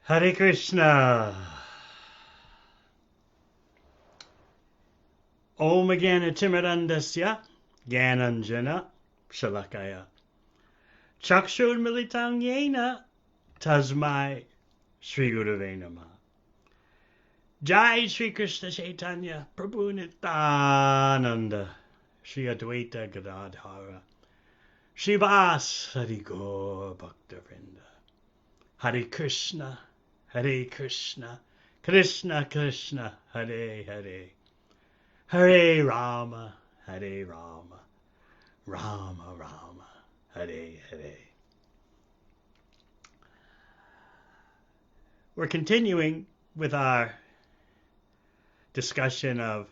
Hare Krishna. Om Gana Timirandasya Gyananjana Shalakaya Chakshur Militang Yena Tasmai Sri Gurave Namah. Jai Sri Krishna Chaitanya Prabhu Nityananda Sri Advaita Gadadhara Shivas Hari Gaur Bhaktivinoda. Hare Krishna, Hare Krishna, Krishna Krishna, Hare Hare, Hare Rama, Hare Rama, Rama Rama, Hare Hare. We're continuing with our discussion of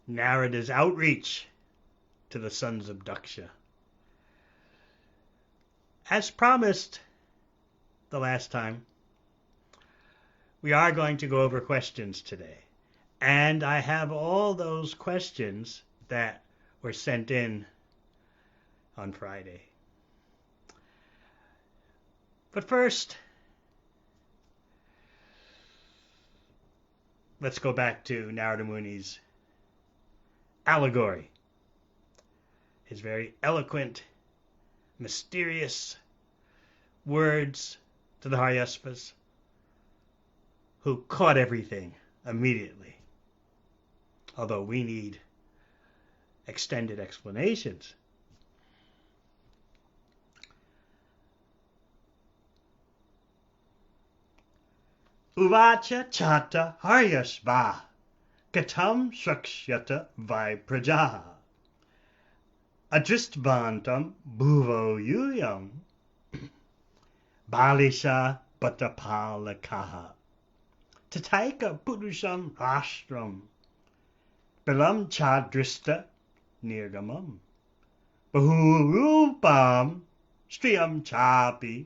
Narada's outreach to the sons of Daksha. As promised the last time, we are going to go over questions today. And I have all those questions that were sent in on Friday. But first, let's go back to Narada Muni's allegory. His very eloquent, mysterious words to the Haryasvas, who caught everything immediately. Although we need extended explanations. Uvacha chata Haryasva katam shakshyata viprajaha adristvantam bhuvo yuyam Balisha Patapalakaha Tataika Purusham Rashram Bilam Chadrista Nirgamam Bahurupam Striyam Chapi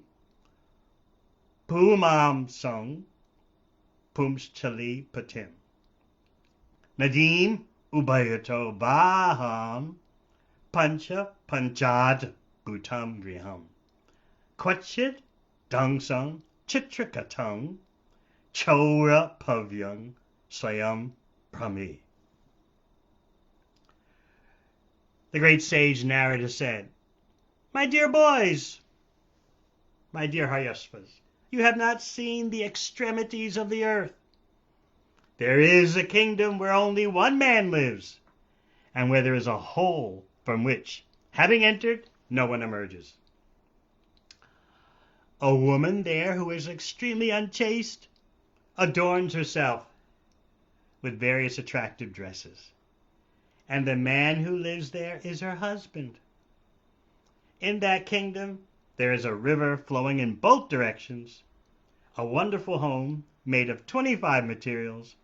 Pumam Sung Pumschali Patim Nadim Ubayato Baham Pancha Panchad Bhutam Griham Kwachit Dangsang Chitrakatang Chora Pavyang Swayam Brahmi. The great sage Narada said, "My dear boys, my dear Haryasvas, you have not seen the extremities of the earth. There is a kingdom where only one man lives, and where there is a hole from which, having entered, no one emerges. A woman there who is extremely unchaste adorns herself with various attractive dresses, and the man who lives there is her husband. In that kingdom there is a river flowing in both directions, a wonderful home made of 25 materials,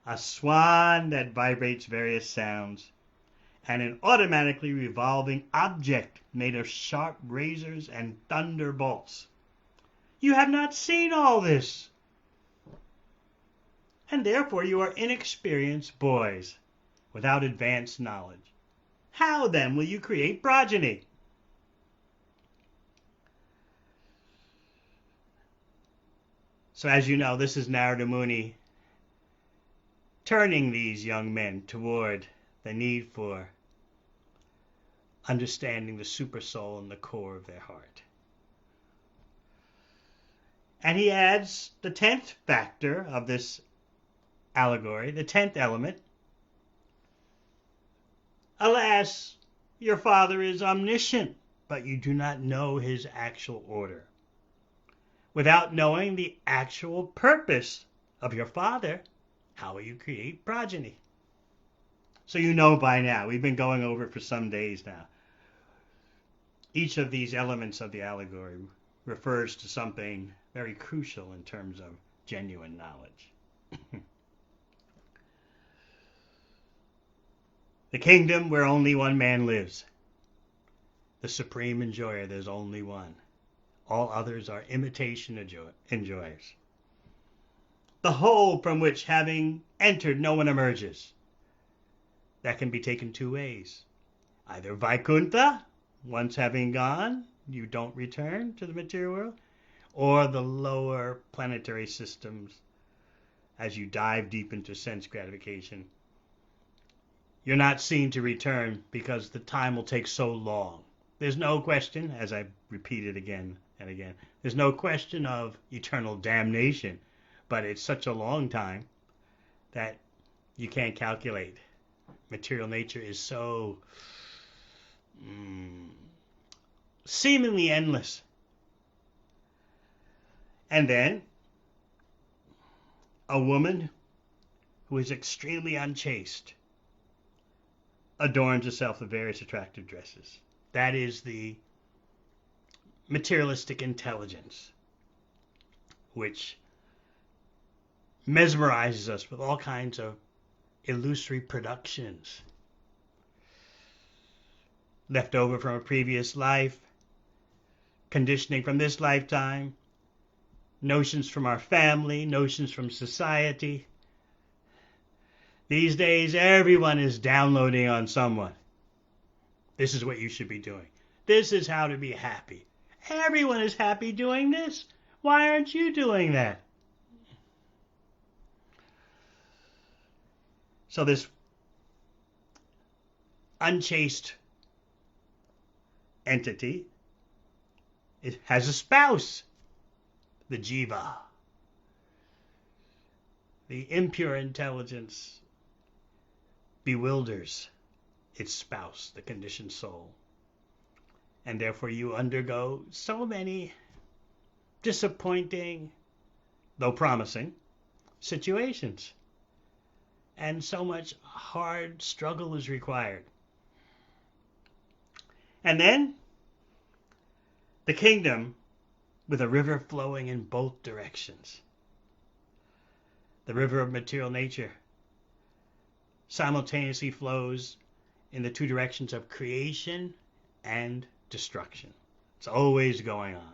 a swan that vibrates various sounds, and an automatically revolving object made of sharp razors and thunderbolts. You have not seen all this, and therefore you are inexperienced boys without advanced knowledge. How then will you create progeny?" So as you know, this is Narada Muni turning these young men toward the need for understanding the super soul in the core of their heart. And he adds the 10th factor of this allegory, the 10th element. Alas, your father is omniscient, but you do not know his actual order. Without knowing the actual purpose of your father, how will you create progeny? So you know by now, we've been going over it for some days now. Each of these elements of the allegory refers to something very crucial in terms of genuine knowledge. The kingdom where only one man lives. The supreme enjoyer, there's only one. All others are imitation enjoyers. The hole from which, having entered, no one emerges. That can be taken two ways. Either Vaikuntha, once having gone, you don't return to the material world, or the lower planetary systems as you dive deep into sense gratification, you're not seen to return because the time will take so long. There's no question, as I repeated again and again, there's no question of eternal damnation, but it's such a long time that you can't calculate. Material nature is so seemingly endless. And then a woman who is extremely unchaste adorns herself with various attractive dresses. That is the materialistic intelligence which mesmerizes us with all kinds of illusory productions left over from a previous life, conditioning from this lifetime, notions from our family, notions from society. These days, everyone is downloading on someone. This is what you should be doing. This is how to be happy. Everyone is happy doing this. Why aren't you doing that? So this unchaste entity, it has a spouse, the jiva. The impure intelligence bewilders its spouse, the conditioned soul. And therefore you undergo so many disappointing, though promising, situations. And so much hard struggle is required. And then the kingdom with a river flowing in both directions. The river of material nature simultaneously flows in the two directions of creation and destruction. It's always going on.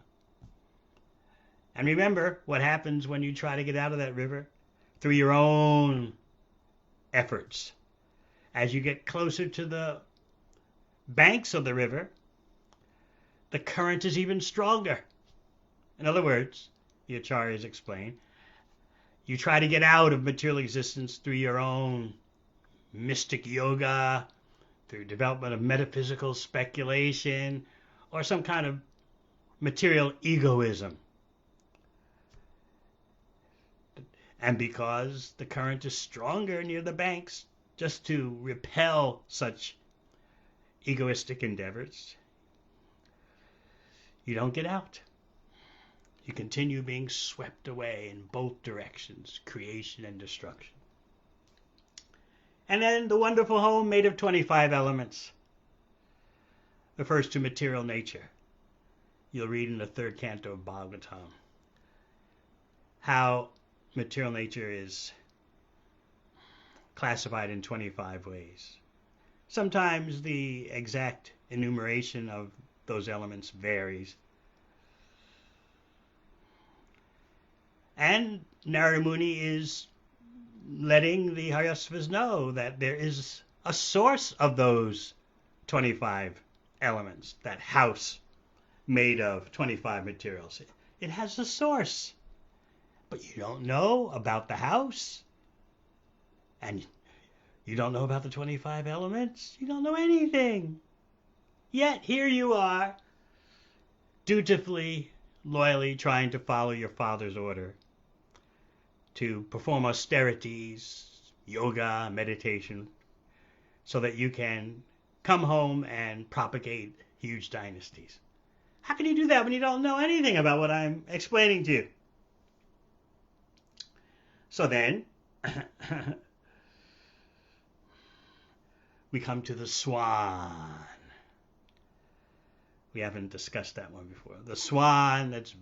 And remember what happens when you try to get out of that river through your own efforts. As you get closer to the banks of the river, the current is even stronger. In other words, the acharyas explain, you try to get out of material existence through your own mystic yoga, through development of metaphysical speculation, or some kind of material egoism. And because the current is stronger near the banks, just to repel such egoistic endeavors, you don't get out. You continue being swept away in both directions, creation and destruction. And then the wonderful home made of 25 elements refers to material nature. You'll read in the third canto of Bhagavatam how material nature is classified in 25 ways. Sometimes the exact enumeration of those elements varies. And Narada Muni is letting the Haryasvas know that there is a source of those 25 elements, that house made of 25 materials. It has a source. But you don't know about the house. And you don't know about the 25 elements. You don't know anything. Yet here you are, dutifully, loyally trying to follow your father's order to perform austerities, yoga, meditation, so that you can come home and propagate huge dynasties. How can you do that when you don't know anything about what I'm explaining to you? So then, we come to the swan. We haven't discussed that one before. The swan that's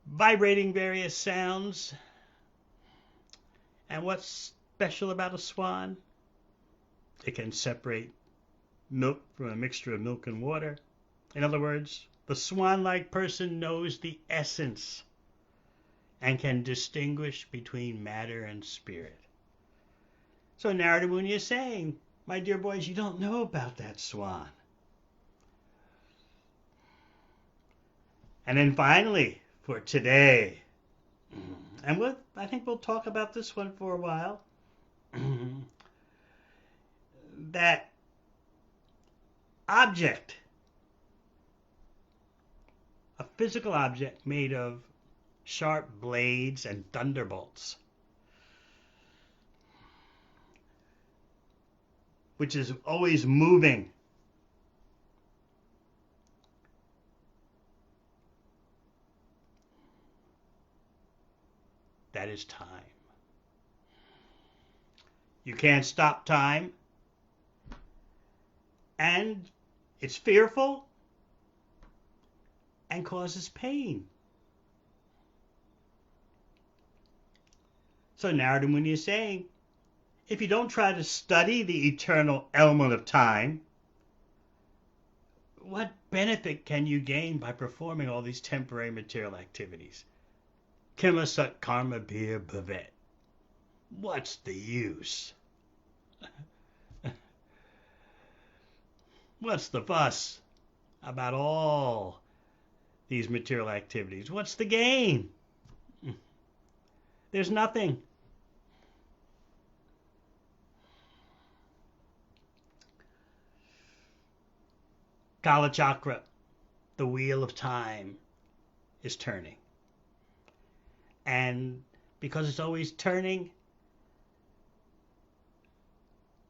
vibrating various sounds. And what's special about a swan? It can separate milk from a mixture of milk and water. In other words, the swan-like person knows the essence and can distinguish between matter and spirit. So Narada Muni is saying, my dear boys, you don't know about that swan. And then finally, for today, and I think we'll talk about this one for a while, that object, a physical object made of sharp blades and thunderbolts, which is always moving. That is time. You can't stop time, and it's fearful and causes pain. So Narada Muni is saying, if you don't try to study the eternal element of time, what benefit can you gain by performing all these temporary material activities? Kima sat karma bir bhavet. What's the use? What's the fuss about all these material activities? What's the gain? There's nothing. Kala Chakra, the wheel of time, is turning. And because it's always turning,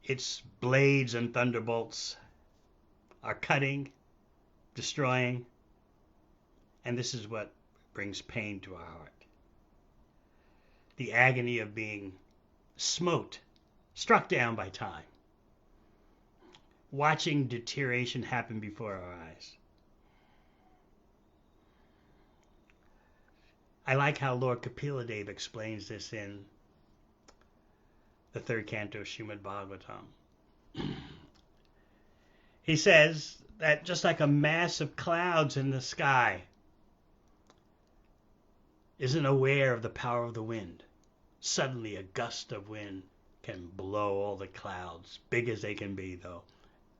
its blades and thunderbolts are cutting, destroying, and this is what brings pain to our heart. The agony of being struck down by time, watching deterioration happen before our eyes. I like how Lord Kapila Dev explains this in the third canto of Srimad Bhagavatam. He says that just like a mass of clouds in the sky isn't aware of the power of the wind, suddenly a gust of wind can blow all the clouds, big as they can be though,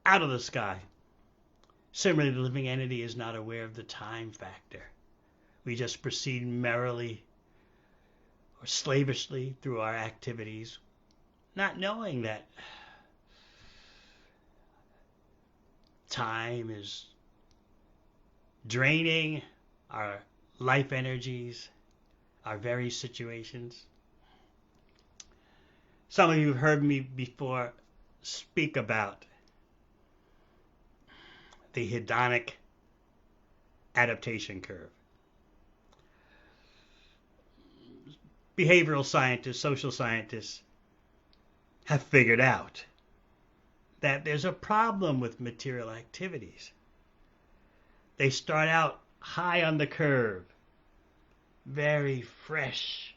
out of the sky. Similarly, the living entity is not aware of the time factor. We just proceed merrily or slavishly through our activities, not knowing that time is draining our life energies, our very situations. Some of you have heard me before speak about the hedonic adaptation curve. Behavioral scientists, social scientists have figured out that there's a problem with material activities. They start out high on the curve, very fresh,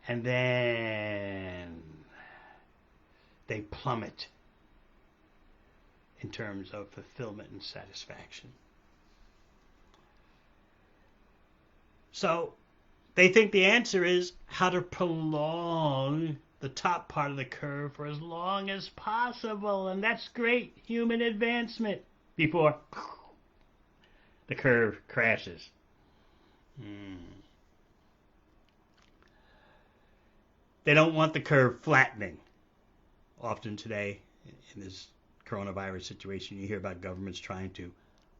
and then they plummet in terms of fulfillment and satisfaction. So they think the answer is how to prolong the top part of the curve for as long as possible, and that's great human advancement before the curve crashes. They don't want the curve flattening. Often today, in this coronavirus situation, you hear about governments trying to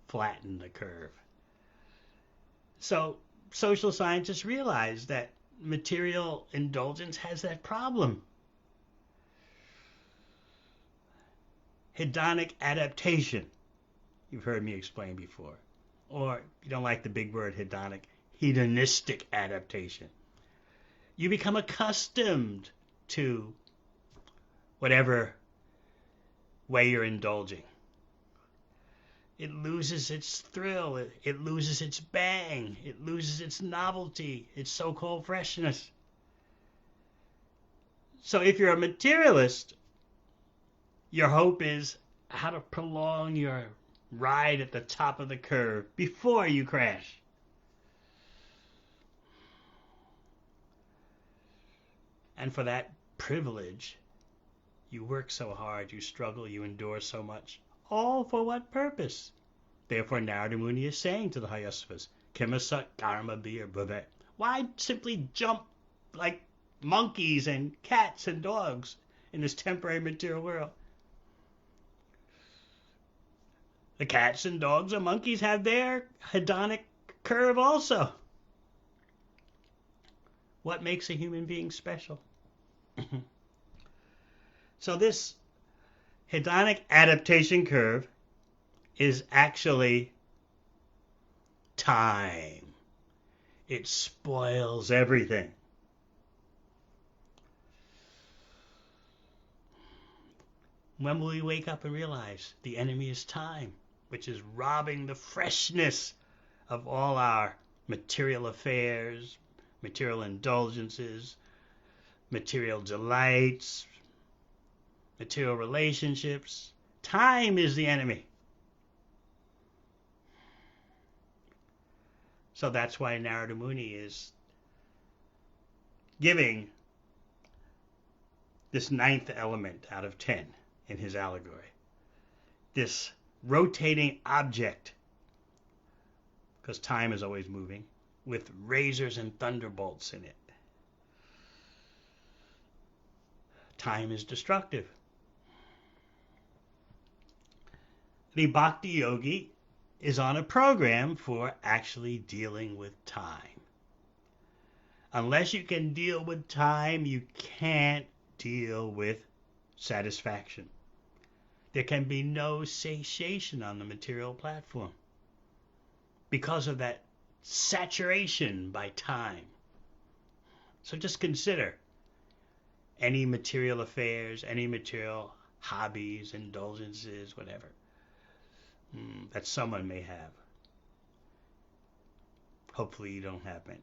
flatten the curve. So social scientists realize that material indulgence has that problem. Hedonic adaptation, you've heard me explain before. Or, if you don't like the big word hedonic, hedonistic adaptation. You become accustomed to whatever way you're indulging. It loses its thrill, it loses its bang, it loses its novelty, its so-called freshness. So if you're a materialist, your hope is how to prolong your ride at the top of the curve before you crash. And for that privilege, you work so hard, you struggle, you endure so much. All for what purpose? Therefore, Narada Muni is saying to the Hayasvas, Kimasut karma bir bhavet. Why simply jump like monkeys and cats and dogs in this temporary material world? The cats and dogs and monkeys have their hedonic curve also. What makes a human being special? So this hedonic adaptation curve is actually time. It spoils everything. When will we wake up and realize the enemy is time, which is robbing the freshness of all our material affairs, material indulgences, material delights, material relationships? Time is the enemy. So that's why Narada Muni is giving this 9th element out of 10 in his allegory. This rotating object, because time is always moving, with razors and thunderbolts in it. Time is destructive. The Bhakti Yogi is on a program for actually dealing with time. Unless you can deal with time, you can't deal with satisfaction. There can be no satiation on the material platform because of that saturation by time. So just consider any material affairs, any material hobbies, indulgences, whatever, that someone may have. Hopefully you don't have it.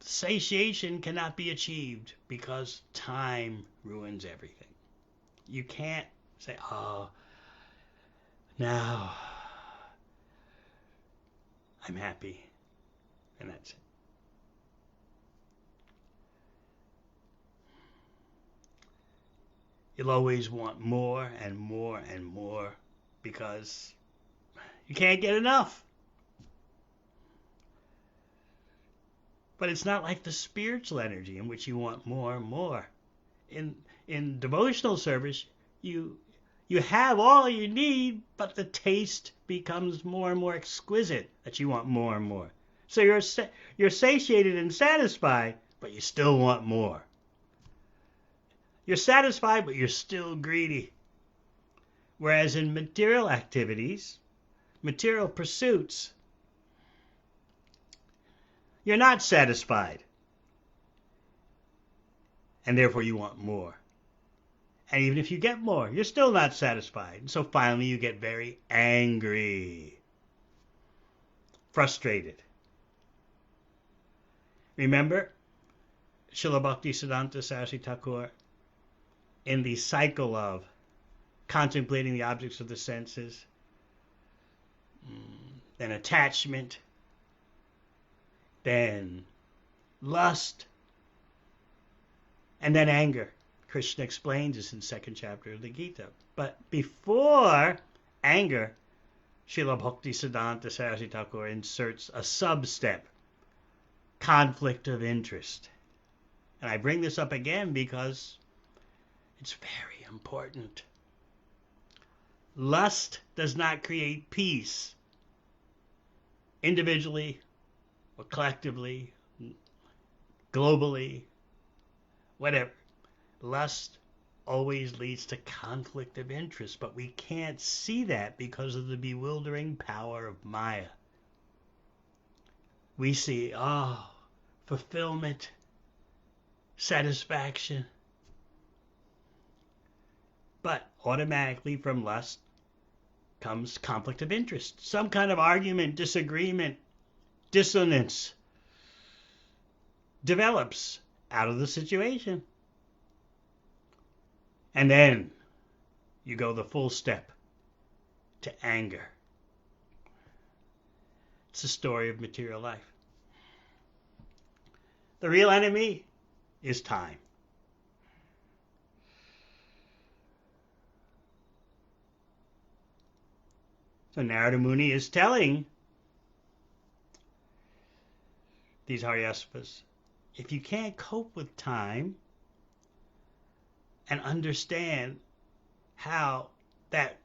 Satiation cannot be achieved because time ruins everything. You can't say, oh, now I'm happy, and that's it. You'll always want more and more and more because you can't get enough. But it's not like the spiritual energy in which you want more and more. In devotional service, you have all you need, but the taste becomes more and more exquisite that you want more and more. So you're satiated and satisfied, but you still want more. You're satisfied, but you're still greedy. Whereas in material activities, material pursuits, you're not satisfied. And therefore you want more. And even if you get more, you're still not satisfied. And so finally you get very angry, frustrated. Remember, Srila Bhaktisiddhanta Saraswati Thakur, in the cycle of contemplating the objects of the senses, then attachment, then lust, and then anger. Krishna explains this in the 2nd chapter of the Gita. But before anger, Srila Bhaktisiddhanta Saraswati Thakur inserts a sub-step, conflict of interest. And I bring this up again because it's very important. Lust does not create peace individually or collectively, globally, whatever. Lust always leads to conflict of interest, but we can't see that because of the bewildering power of Maya. We see, fulfillment, satisfaction. But automatically from lust comes conflict of interest. Some kind of argument, disagreement, dissonance develops out of the situation. And then you go the full step to anger. It's the story of material life. The real enemy is time. So Narada Muni is telling these Haryasvas, if you can't cope with time and understand how that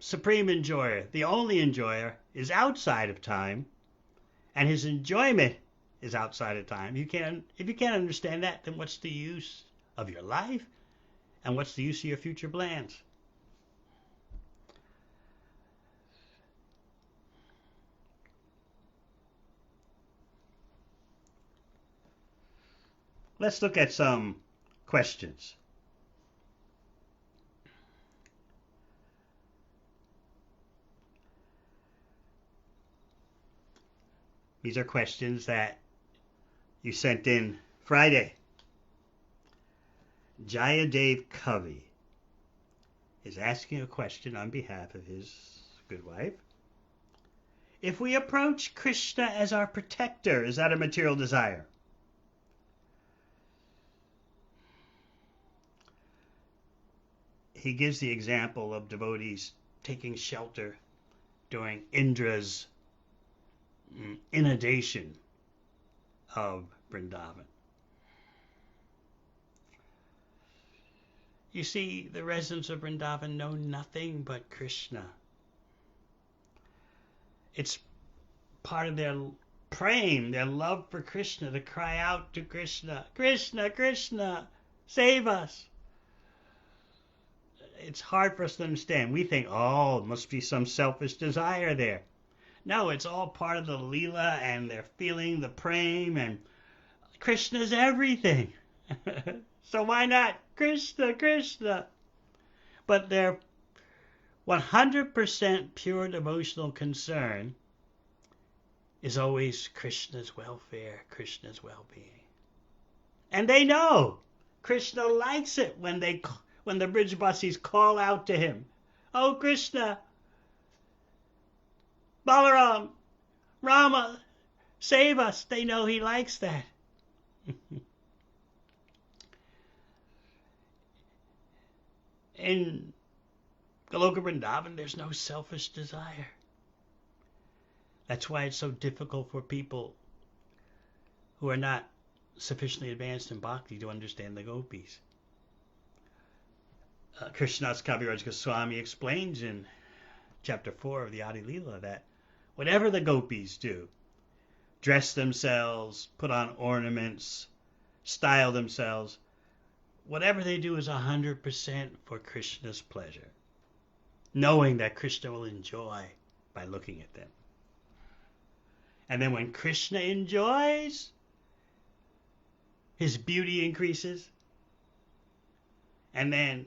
supreme enjoyer, the only enjoyer, is outside of time, and his enjoyment is outside of time, if you can't understand that, then what's the use of your life? And what's the use of your future plans? Let's look at some questions. These are questions that you sent in Friday. Jayadev Kavi is asking a question on behalf of his good wife. If we approach Krishna as our protector, is that a material desire? He gives the example of devotees taking shelter during Indra's inundation of Vrindavan. You see, the residents of Vrindavan know nothing but Krishna. It's part of their praying, their love for Krishna, to cry out to Krishna, Krishna, Krishna, save us. It's hard for us to understand. We think, oh, it must be some selfish desire there. No, it's all part of the Leela, and they're feeling the prem, and Krishna's everything. So why not Krishna, Krishna? But their 100% pure devotional concern is always Krishna's welfare, Krishna's well-being. And they know Krishna likes it when the Brijbasis call out to him, oh Krishna, Balaram, Rama, save us. They know he likes that. In Goloka Vrindavan, there's no selfish desire. That's why it's so difficult for people who are not sufficiently advanced in bhakti to understand the gopis. Krishnadas Kaviraj Goswami explains in chapter 4 of the Adi Leela that whatever the gopis do, dress themselves, put on ornaments, style themselves, whatever they do is 100% for Krishna's pleasure, knowing that Krishna will enjoy by looking at them. And then when Krishna enjoys, his beauty increases, and then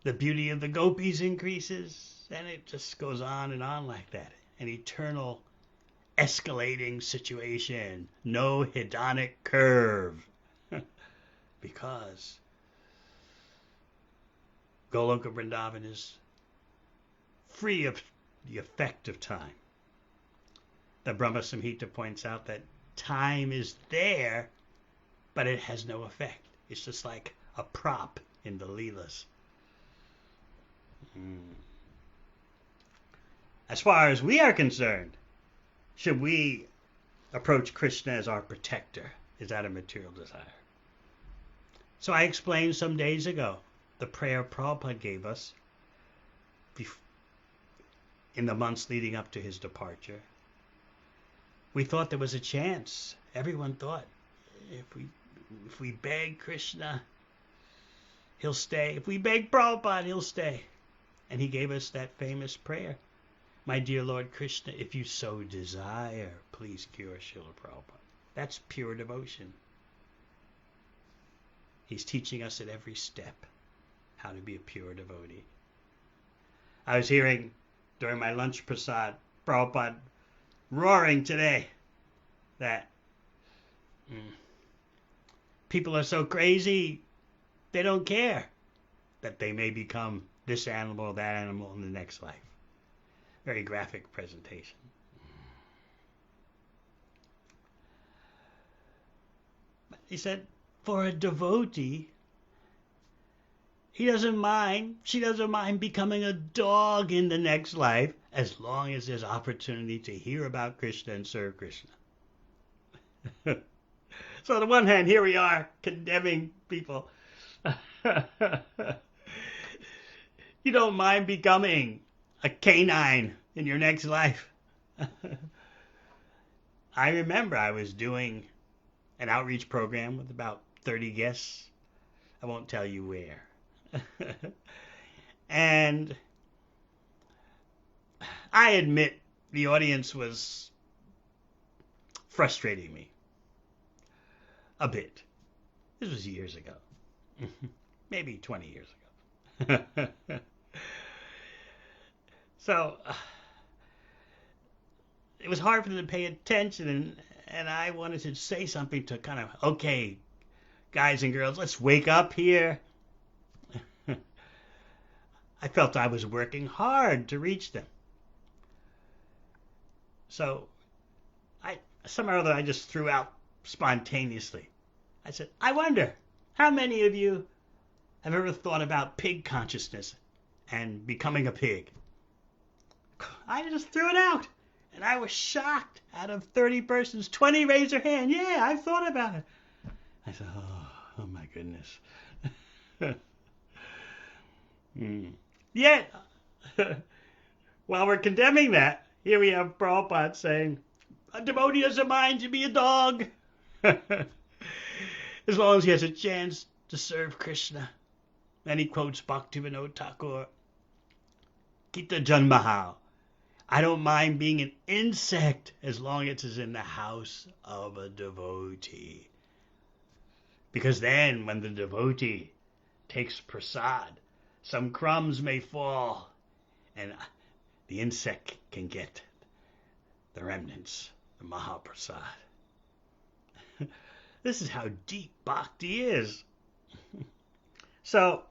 the beauty of the gopis increases, and it just goes on and on like that. An eternal escalating situation, no hedonic curve, because Goloka Vrindavan is free of the effect of time. The Brahma Samhita points out that time is there, but it has no effect. It's just like a prop in the Leelas. As far as we are concerned, should we approach Krishna as our protector? Is that a material desire? So I explained some days ago the prayer Prabhupada gave us in the months leading up to his departure. We thought there was a chance. Everyone thought if we beg Krishna, he'll stay. If we beg Prabhupada, he'll stay. And he gave us that famous prayer. My dear Lord Krishna, if you so desire, please cure Srila Prabhupada. That's pure devotion. He's teaching us at every step how to be a pure devotee. I was hearing during my lunch prasad, Prabhupada roaring today that people are so crazy, they don't care that they may become this animal or that animal in the next life. Very graphic presentation. He said, for a devotee, He doesn't mind. She doesn't mind becoming a dog in the next life as long as there's opportunity to hear about Krishna and serve Krishna. So on the one hand, here we are condemning people. You don't mind becoming a canine in your next life. I remember I was doing an outreach program with about 30 guests. I won't tell you where. And I admit the audience was frustrating me a bit. This was years ago. Maybe 20 years ago. So it was hard for them to pay attention, and I wanted to say something to kind of, okay, guys and girls, let's wake up here. I felt I was working hard to reach them. So somehow or other I just threw out spontaneously. I said, I wonder, how many of you have ever thought about pig consciousness and becoming a pig? I just threw it out, and I was shocked. Out of 30 persons, 20 raised their hand. Yeah, I've thought about it. I said, oh my goodness. Yet, while we're condemning that, here we have Prabhupada saying, a devotee doesn't mind to be a dog. As long as he has a chance to serve Krishna. And he quotes Bhaktivinoda Thakur, Kita Janmahal. I don't mind being an insect as long as it's in the house of a devotee. Because then when the devotee takes prasad, some crumbs may fall and the insect can get the remnants, the Mahaprasad. This is how deep bhakti is. So,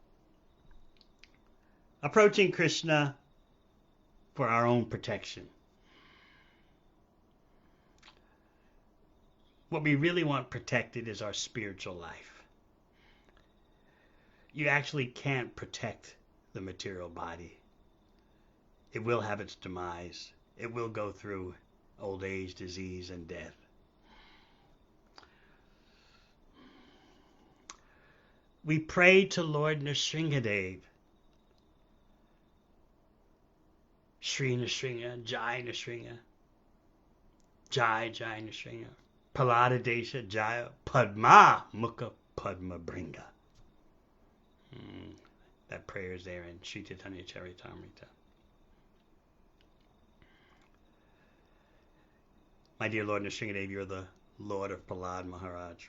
approaching Krishna for our own protection. What we really want protected is our spiritual life. You actually can't protect the material body. It will have its demise. It will go through old age, disease, and death. We pray to Lord Nrsingadev. Sri Nrsinga, Jai Nrsinga, Jai Jai Nrsinga, Palada Desha Jaya, Padma Mukha Padma Bringa. That prayer is there in Sri Chaitanya Charitamrita. My dear Lord Nrsingadev, you're the Lord of Prahlad Maharaj.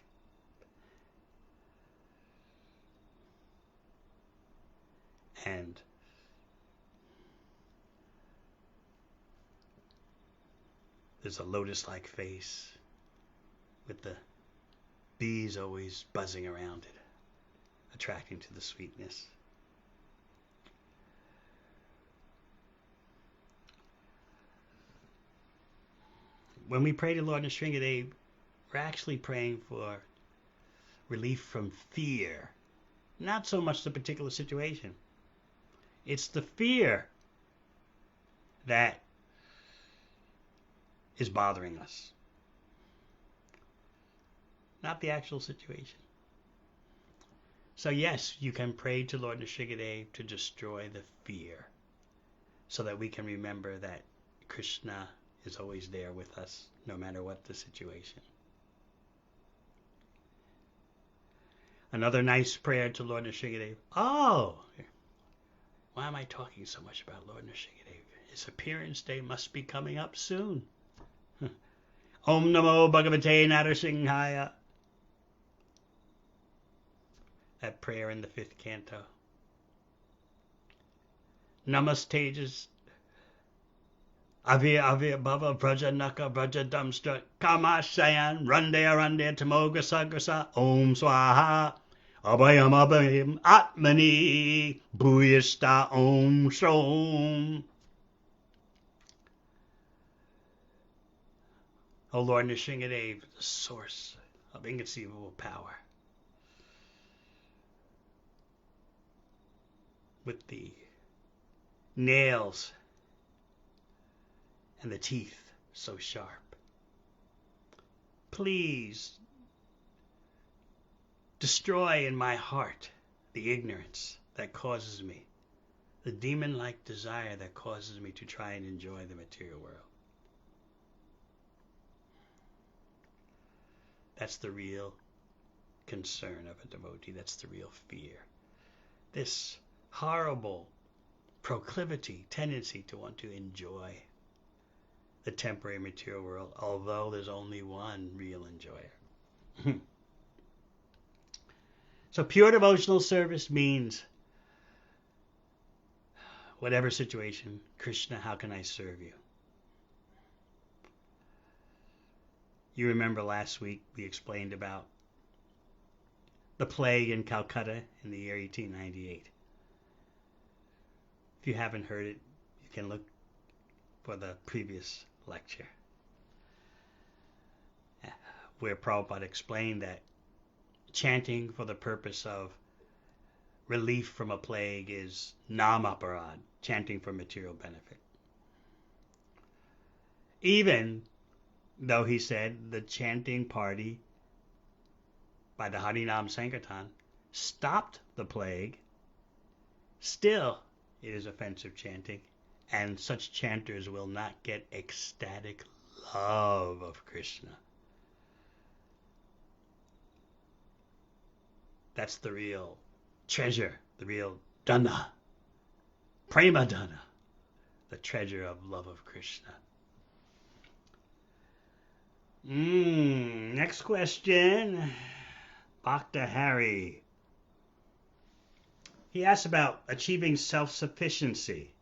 And there's a lotus-like face with the bees always buzzing around it, attracting to the sweetness. When we pray to Lord Nrsingadev, we're actually praying for relief from fear, not so much the particular situation. It's the fear that is bothering us, not the actual situation. So yes, you can pray to Lord Nrsingadev to destroy the fear so that we can remember that Krishna is always there with us, no matter what the situation. Another nice prayer to Lord Nrsingadev. Oh, why am I talking so much about Lord Nrsingadev? His appearance day must be coming up soon. Om Namo Bhagavate Narasimhaya. That prayer in the 5th canto. Namastages. Avir Bhava Braja Naka Braja Damstra Kama Shayan Rande Tamoga Sagrasa Om Swaha Abhayam Atmani Bhuyasta Om Shom. O Lord Nrsingadev, the source of inconceivable power. with the nails and the teeth so sharp. Please destroy in my heart the ignorance that causes me, the demon-like desire that causes me to try and enjoy the material world. That's the real concern of a devotee. That's the real fear. This horrible proclivity, tendency to want to enjoy the temporary material world, although there's only one real enjoyer. So pure devotional service means whatever situation, Krishna, how can I serve you? You remember last week we explained about the plague in Calcutta in the year 1898. If you haven't heard it, you can look for the previous lecture, where Prabhupada explained that chanting for the purpose of relief from a plague is nam-aparad, chanting for material benefit. Even though he said the chanting party by the Harinam Sankirtan stopped the plague, still it is offensive chanting, and such chanters will not get ecstatic love of Krishna. That's the real treasure, the real dana, prema dana, the treasure of love of Krishna. Next question. Bhakta Hari. He asks about achieving self-sufficiency.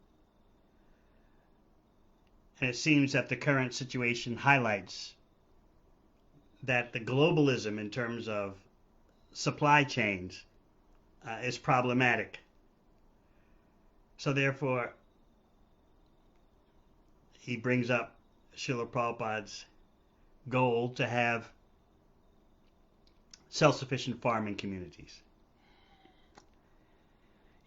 And it seems that the current situation highlights that the globalism in terms of supply chains is problematic. So therefore, he brings up Srila Prabhupada's goal to have self-sufficient farming communities.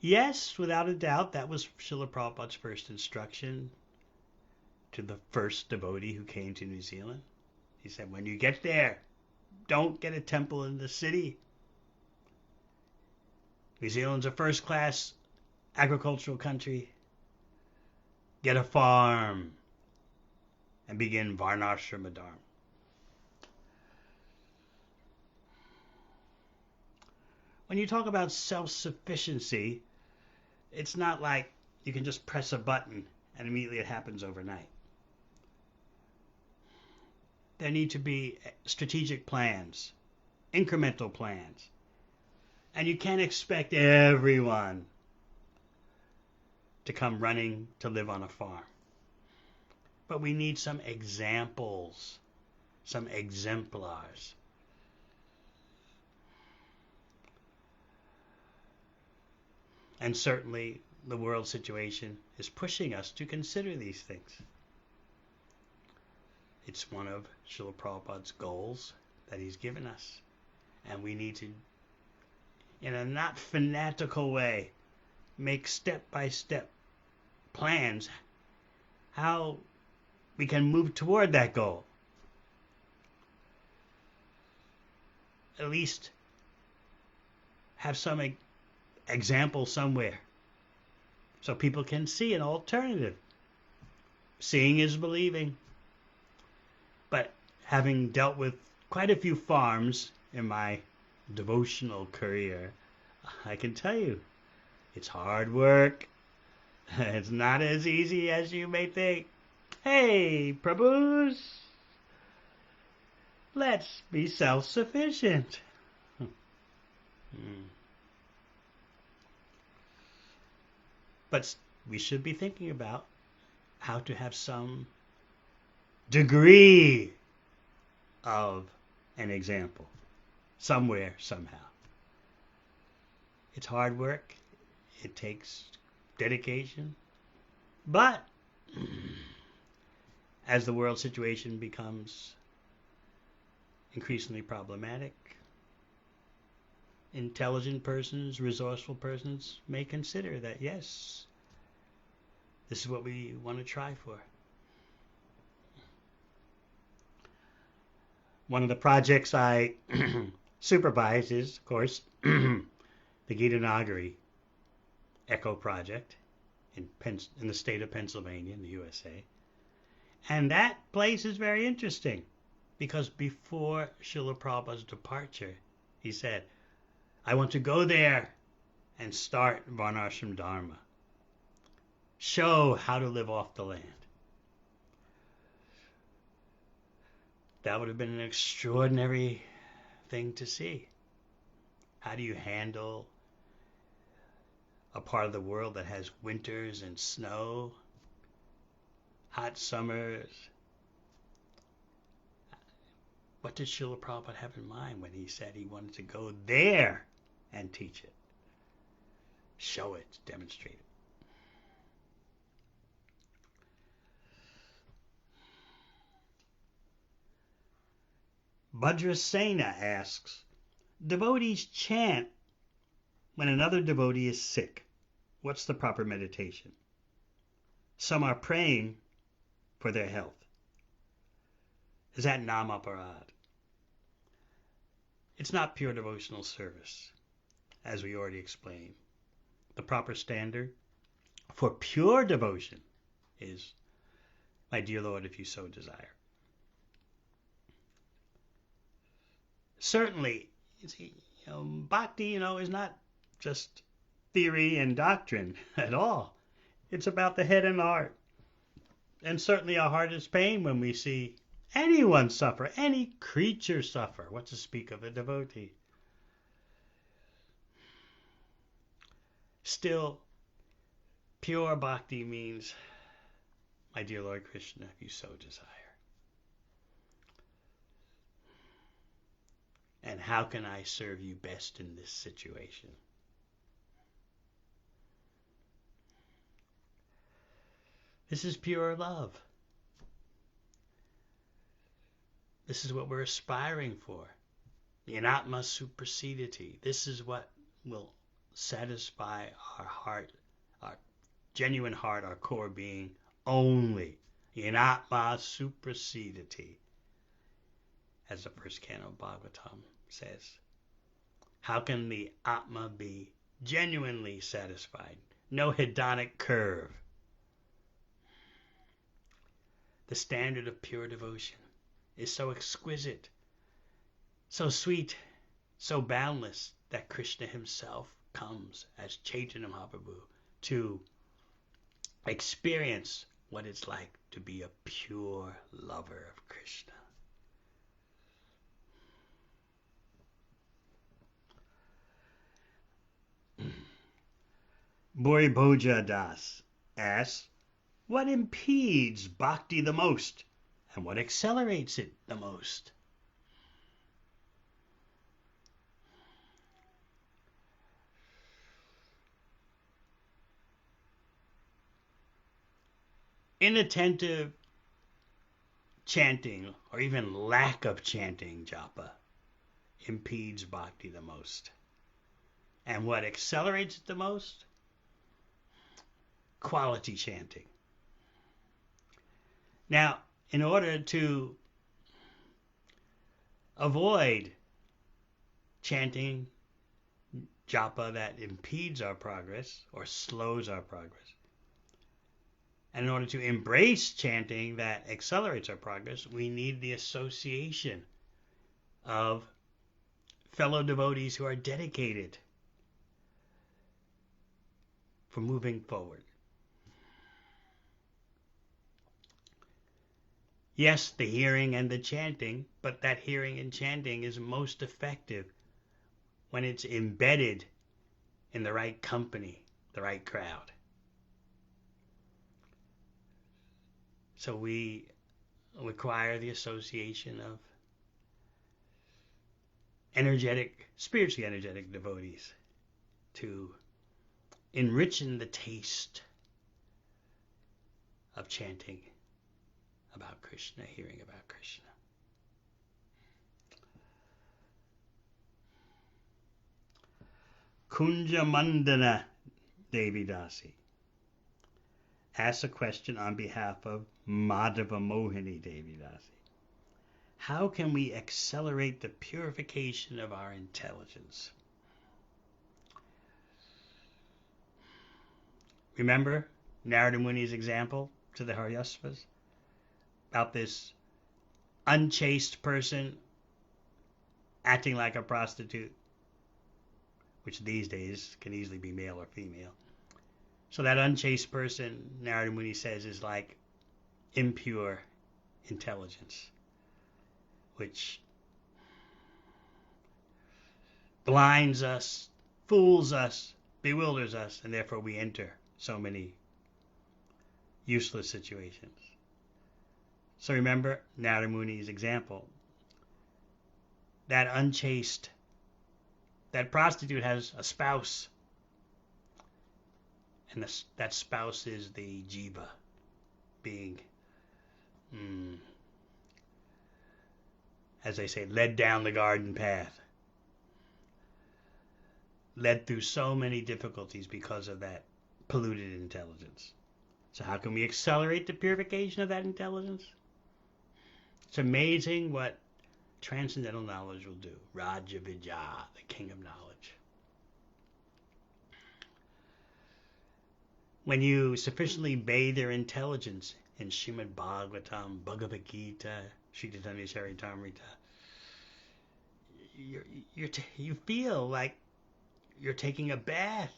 Yes, without a doubt, that was Srila Prabhupada's first instruction to the first devotee who came to New Zealand. He said, when you get there, don't get a temple in the city. New Zealand's a first-class agricultural country. Get a farm and begin Varnashrama Dharma. When you talk about self-sufficiency, it's not like you can just press a button and immediately it happens overnight. There need to be strategic plans, incremental plans. And you can't expect everyone to come running to live on a farm. But we need some examples, some exemplars. And certainly the world situation is pushing us to consider these things. It's one of Srila Prabhupada's goals that he's given us. And we need to, in a not fanatical way, make step-by-step plans how we can move toward that goal. At least have some example somewhere so people can see an alternative. Seeing is believing. But having dealt with quite a few farms in my devotional career, I can tell you, it's hard work. It's not as easy as you may think. Hey, Prabhus, let's be self-sufficient. But we should be thinking about how to have some degree of an example somewhere, somehow. It's hard work. It takes dedication. But as the world situation becomes increasingly problematic, intelligent persons, resourceful persons may consider that, yes, this is what we want to try for. One of the projects I supervise is, of course, the Gita Nagari Echo Project in the state of Pennsylvania in the USA. And that place is very interesting because before Srila Prabhupada's departure, he said, I want to go there and start Varnashram Dharma. Show how to live off the land. That would have been an extraordinary thing to see. How do you handle a part of the world that has winters and snow, hot summers? What did Srila Prabhupada have in mind when he said he wanted to go there and teach it? Show it, demonstrate it. Bhadrasena asks, devotees chant when another devotee is sick. What's the proper meditation? Some are praying for their health. Is that namaparad? It's not pure devotional service, as we already explained. The proper standard for pure devotion is, my dear Lord, if you so desire. Certainly, bhakti, is not just theory and doctrine at all. It's about the head and the heart. And certainly our heart is pained when we see anyone suffer, any creature suffer, what to speak of a devotee. Still, pure bhakti means, my dear Lord Krishna, if you so desire. And how can I serve you best in this situation? This is pure love. This is what we're aspiring for. The anatma supersedity. This is what will satisfy our heart, our genuine heart, our core being only. The anatma supersedity. As the first canto of Bhagavatam says. How can the Atma be genuinely satisfied? No hedonic curve. The standard of pure devotion is so exquisite, so sweet, so boundless that Krishna himself comes as Chaitanya Mahaprabhu to experience what it's like to be a pure lover of Krishna. Bori Bhoja Das asks, what impedes bhakti the most and what accelerates it the most? Inattentive chanting or even lack of chanting japa impedes bhakti the most. And what accelerates it the most? Quality chanting. Now, in order to avoid chanting japa that impedes our progress or slows our progress, and in order to embrace chanting that accelerates our progress, we need the association of fellow devotees who are dedicated for moving forward. Yes, the hearing and the chanting, but that hearing and chanting is most effective when it's embedded in the right company, the right crowd. So we require the association of spiritually energetic devotees to enrichen the taste of chanting about Krishna, hearing about Krishna. Kunjamandana Devi Dasi asks a question on behalf of Madhava Mohini Devi Dasi. How can we accelerate the purification of our intelligence? Remember Narada Muni's example to the Haryasvas about this unchaste person acting like a prostitute, which these days can easily be male or female. So that unchaste person, Narada Muni says, is like impure intelligence, which blinds us, fools us, bewilders us, and therefore we enter so many useless situations. So remember Narada Muni's example. That unchaste, that prostitute has a spouse, and that spouse is the jiva, being, as they say, led down the garden path, led through so many difficulties because of that polluted intelligence. So how can we accelerate the purification of that intelligence? It's amazing what transcendental knowledge will do. Raja Vidya, the king of knowledge. When you sufficiently bathe your intelligence in Srimad Bhagavatam, Bhagavad Gita, Sridharani Charitamrita, you feel like you're taking a bath.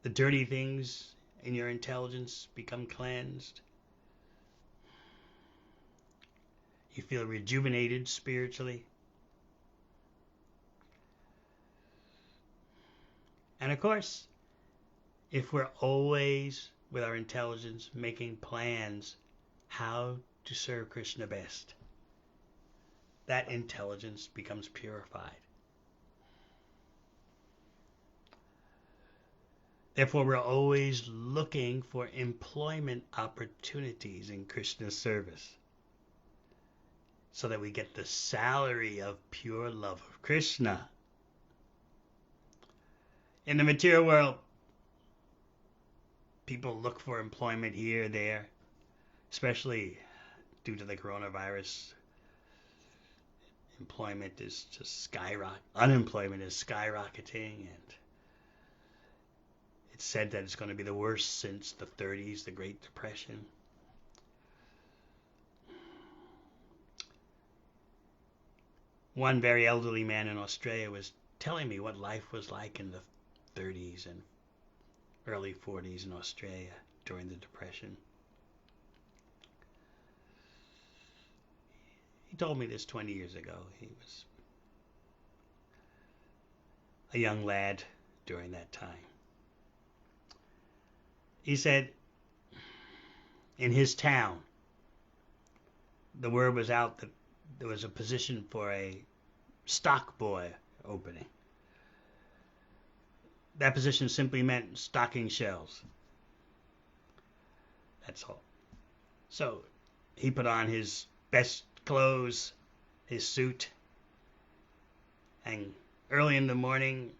The dirty things in your intelligence become cleansed. You feel rejuvenated spiritually. And of course, if we're always with our intelligence making plans how to serve Krishna best, that intelligence becomes purified. Therefore, we're always looking for employment opportunities in Krishna's service, so that we get the salary of pure love of Krishna. In the material world, people look for employment here, there, especially due to the coronavirus. Employment is just unemployment is skyrocketing, and it's said that it's going to be the worst since the 30s, the Great Depression. One very elderly man in Australia was telling me what life was like in the 30s and early 40s in Australia during the Depression. He told me this 20 years ago. He was a young lad during that time. He said in his town, the word was out that there was a position for a stock boy opening. That position simply meant stocking shelves. That's all. So he put on his best clothes, his suit, and early in the morning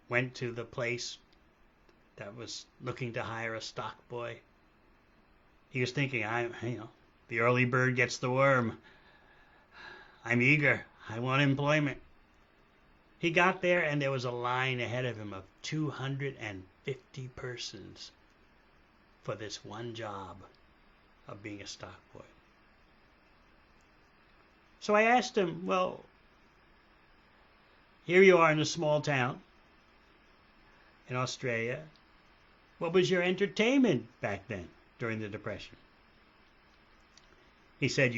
went to the place that was looking to hire a stock boy. He was thinking, the early bird gets the worm. I'm eager. I want employment. He got there and there was a line ahead of him of 250 persons for this one job of being a stock boy. So I asked him, well, here you are in a small town in Australia. What was your entertainment back then during the Depression? He said,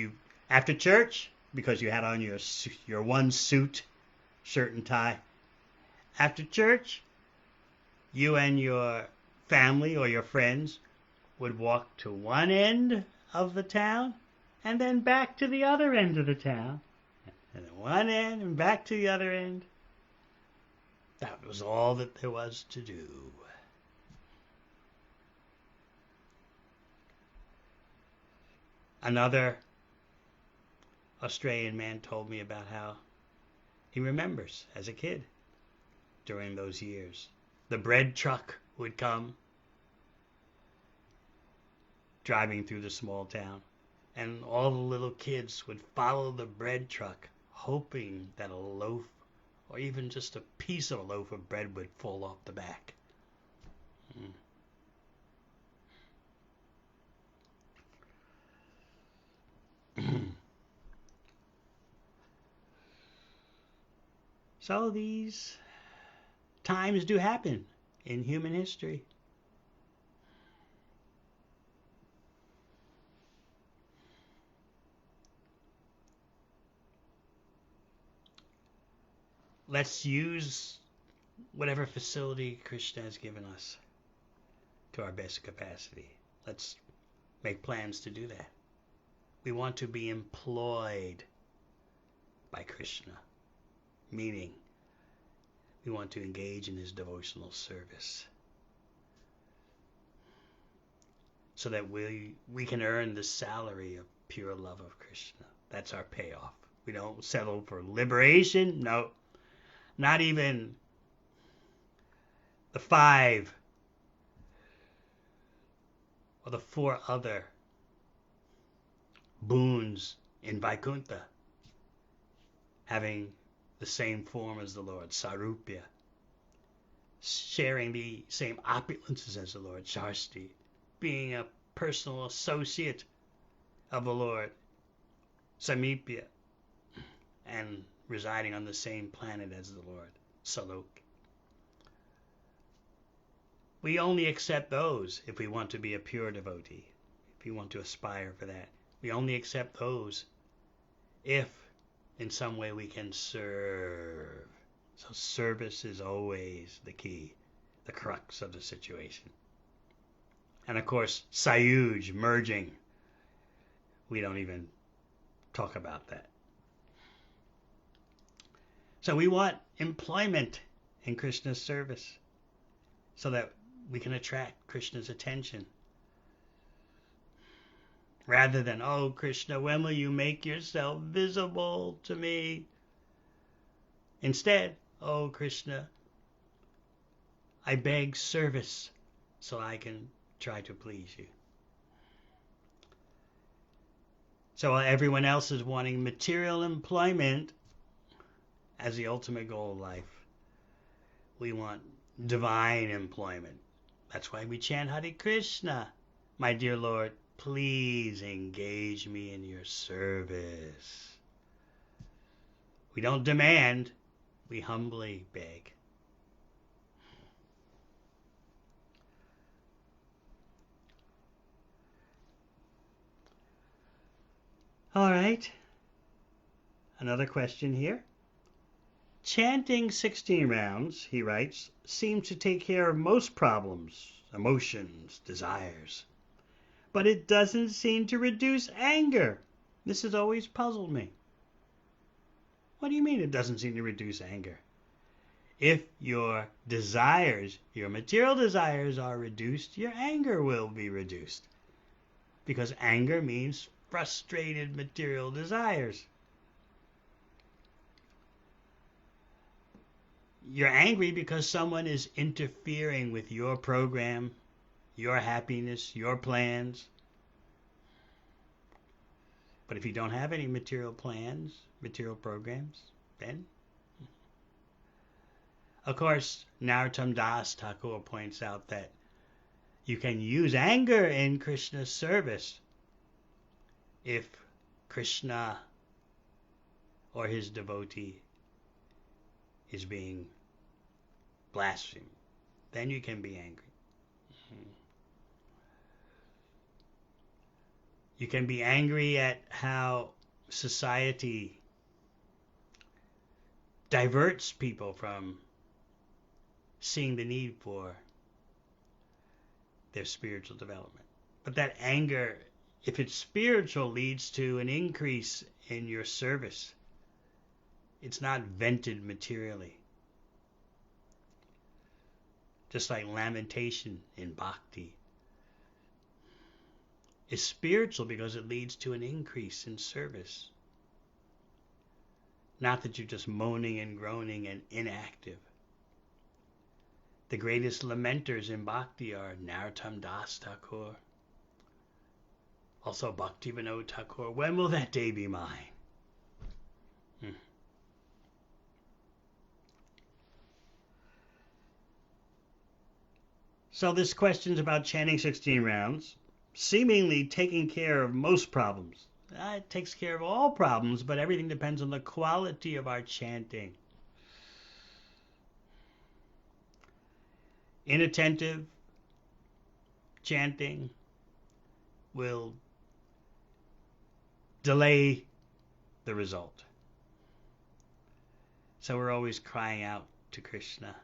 after church, because you had on your one suit, shirt and tie, after church, you and your family or your friends would walk to one end of the town and then back to the other end of the town. And then one end and back to the other end. That was all that there was to do. Another Australian man told me about how he remembers as a kid during those years. The bread truck would come driving through the small town, and all the little kids would follow the bread truck, hoping that a loaf or even just a piece of a loaf of bread would fall off the back. So these times do happen in human history. Let's use whatever facility Krishna has given us to our best capacity. Let's make plans to do that. We want to be employed by Krishna, meaning we want to engage in his devotional service so that we can earn the salary of pure love of Krishna. That's our payoff. We don't settle for liberation. No, not even the 5 or the 4 other boons in Vaikuntha, having the same form as the Lord, Sarupya, sharing the same opulences as the Lord, Shasti, being a personal associate of the Lord, Samipya, and residing on the same planet as the Lord, Salok. We only accept those if we want to be a pure devotee, if we want to aspire for that. We only accept those if in some way we can serve. So service is always the key, the crux of the situation. And of course, Sayuj, merging, we don't even talk about that. So we want employment in Krishna's service so that we can attract Krishna's attention. Rather than, oh Krishna, when will you make yourself visible to me? Instead, oh Krishna, I beg service so I can try to please you. So while everyone else is wanting material employment as the ultimate goal of life, we want divine employment. That's why we chant Hare Krishna. My dear Lord, please engage me in your service. We don't demand, we humbly beg. All right. Another question here. Chanting 16 rounds, he writes, seems to take care of most problems, emotions, desires. But it doesn't seem to reduce anger. This has always puzzled me. What do you mean it doesn't seem to reduce anger? If your desires, your material desires are reduced, your anger will be reduced. Because anger means frustrated material desires. You're angry because someone is interfering with your program, your happiness, your plans. But if you don't have any material plans, material programs, then... Of course, Narottam Das Thakur points out that you can use anger in Krishna's service if Krishna or his devotee is being blasphemed. Then you can be angry. You can be angry at how society diverts people from seeing the need for their spiritual development. But that anger, if it's spiritual, leads to an increase in your service. It's not vented materially. Just like lamentation in bhakti is spiritual because it leads to an increase in service. Not that you're just moaning and groaning and inactive. The greatest lamenters in Bhakti are Narottam Das Thakur, also Bhakti Vinod Thakur. When will that day be mine? So this question's about chanting 16 rounds, seemingly taking care of most problems. It takes care of all problems, but everything depends on the quality of our chanting. Inattentive chanting will delay the result. So we're always crying out to Krishna,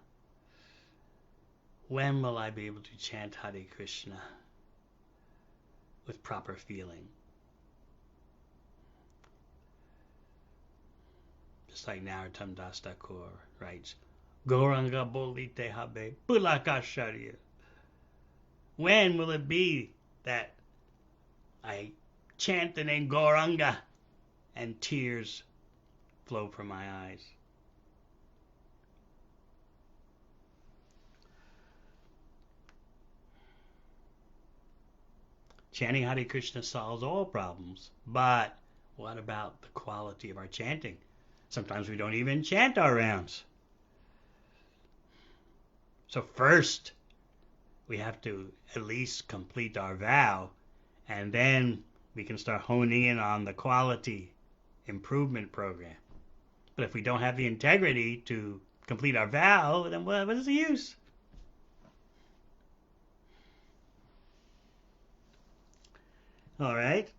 when will I be able to chant Hare Krishna with proper feeling? Just like Narottam Das Thakur writes, Gauranga Bolite Habe Pulakasharya. When will it be that I chant the name Gauranga and tears flow from my eyes? Chanting Hare Krishna solves all problems, but what about the quality of our chanting? Sometimes we don't even chant our rounds. So first, we have to at least complete our vow, and then we can start honing in on the quality improvement program. But if we don't have the integrity to complete our vow, then what is the use? All right.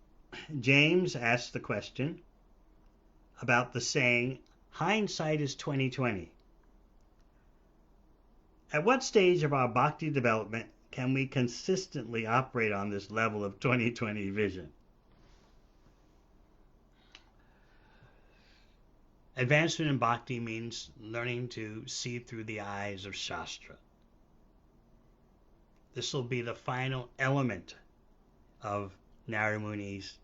James asked the question about the saying, hindsight is 20/20. At what stage of our bhakti development can we consistently operate on this level of 20/20 vision? Advancement in bhakti means learning to see through the eyes of Shastra. This will be the final element of Narada Muni's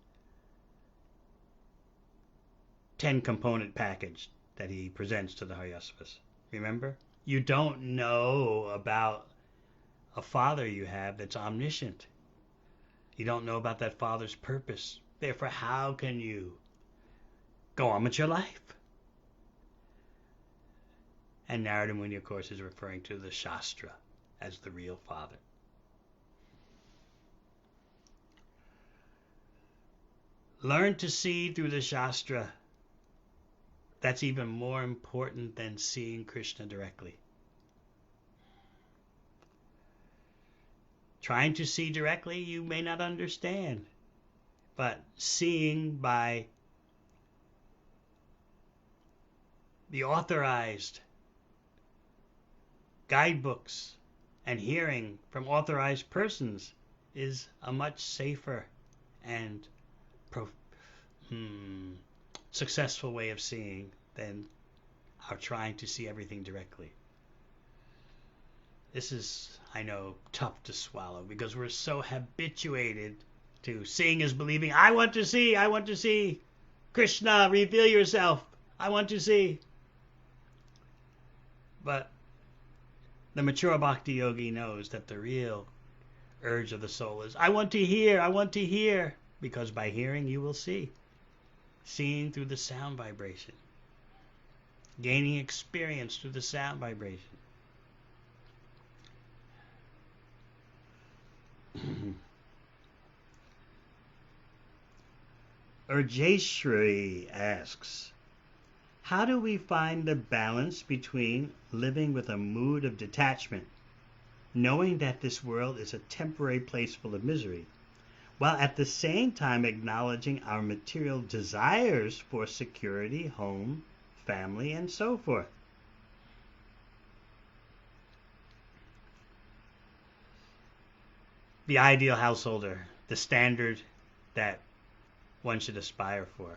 10-component package that he presents to the Haryasvas. Remember? You don't know about a father you have that's omniscient. You don't know about that father's purpose. Therefore, how can you go on with your life? And Narada Muni, of course, is referring to the Shastra as the real father. Learn to see through the Shastra. That's even more important than seeing Krishna directly. Trying to see directly, you may not understand. But seeing by the authorized guidebooks and hearing from authorized persons is a much safer and successful way of seeing than our trying to see everything directly. This is, I know, tough to swallow because we're so habituated to seeing as believing. I want to see. Krishna, reveal yourself. I want to see. But the mature bhakti yogi knows that the real urge of the soul is, I want to hear, because by hearing you will see. Seeing through the sound vibration. Gaining experience through the sound vibration. Urjeshri asks, how do we find the balance between living with a mood of detachment, knowing that this world is a temporary place full of misery, while at the same time acknowledging our material desires for security, home, family, and so forth? The ideal householder, the standard that one should aspire for,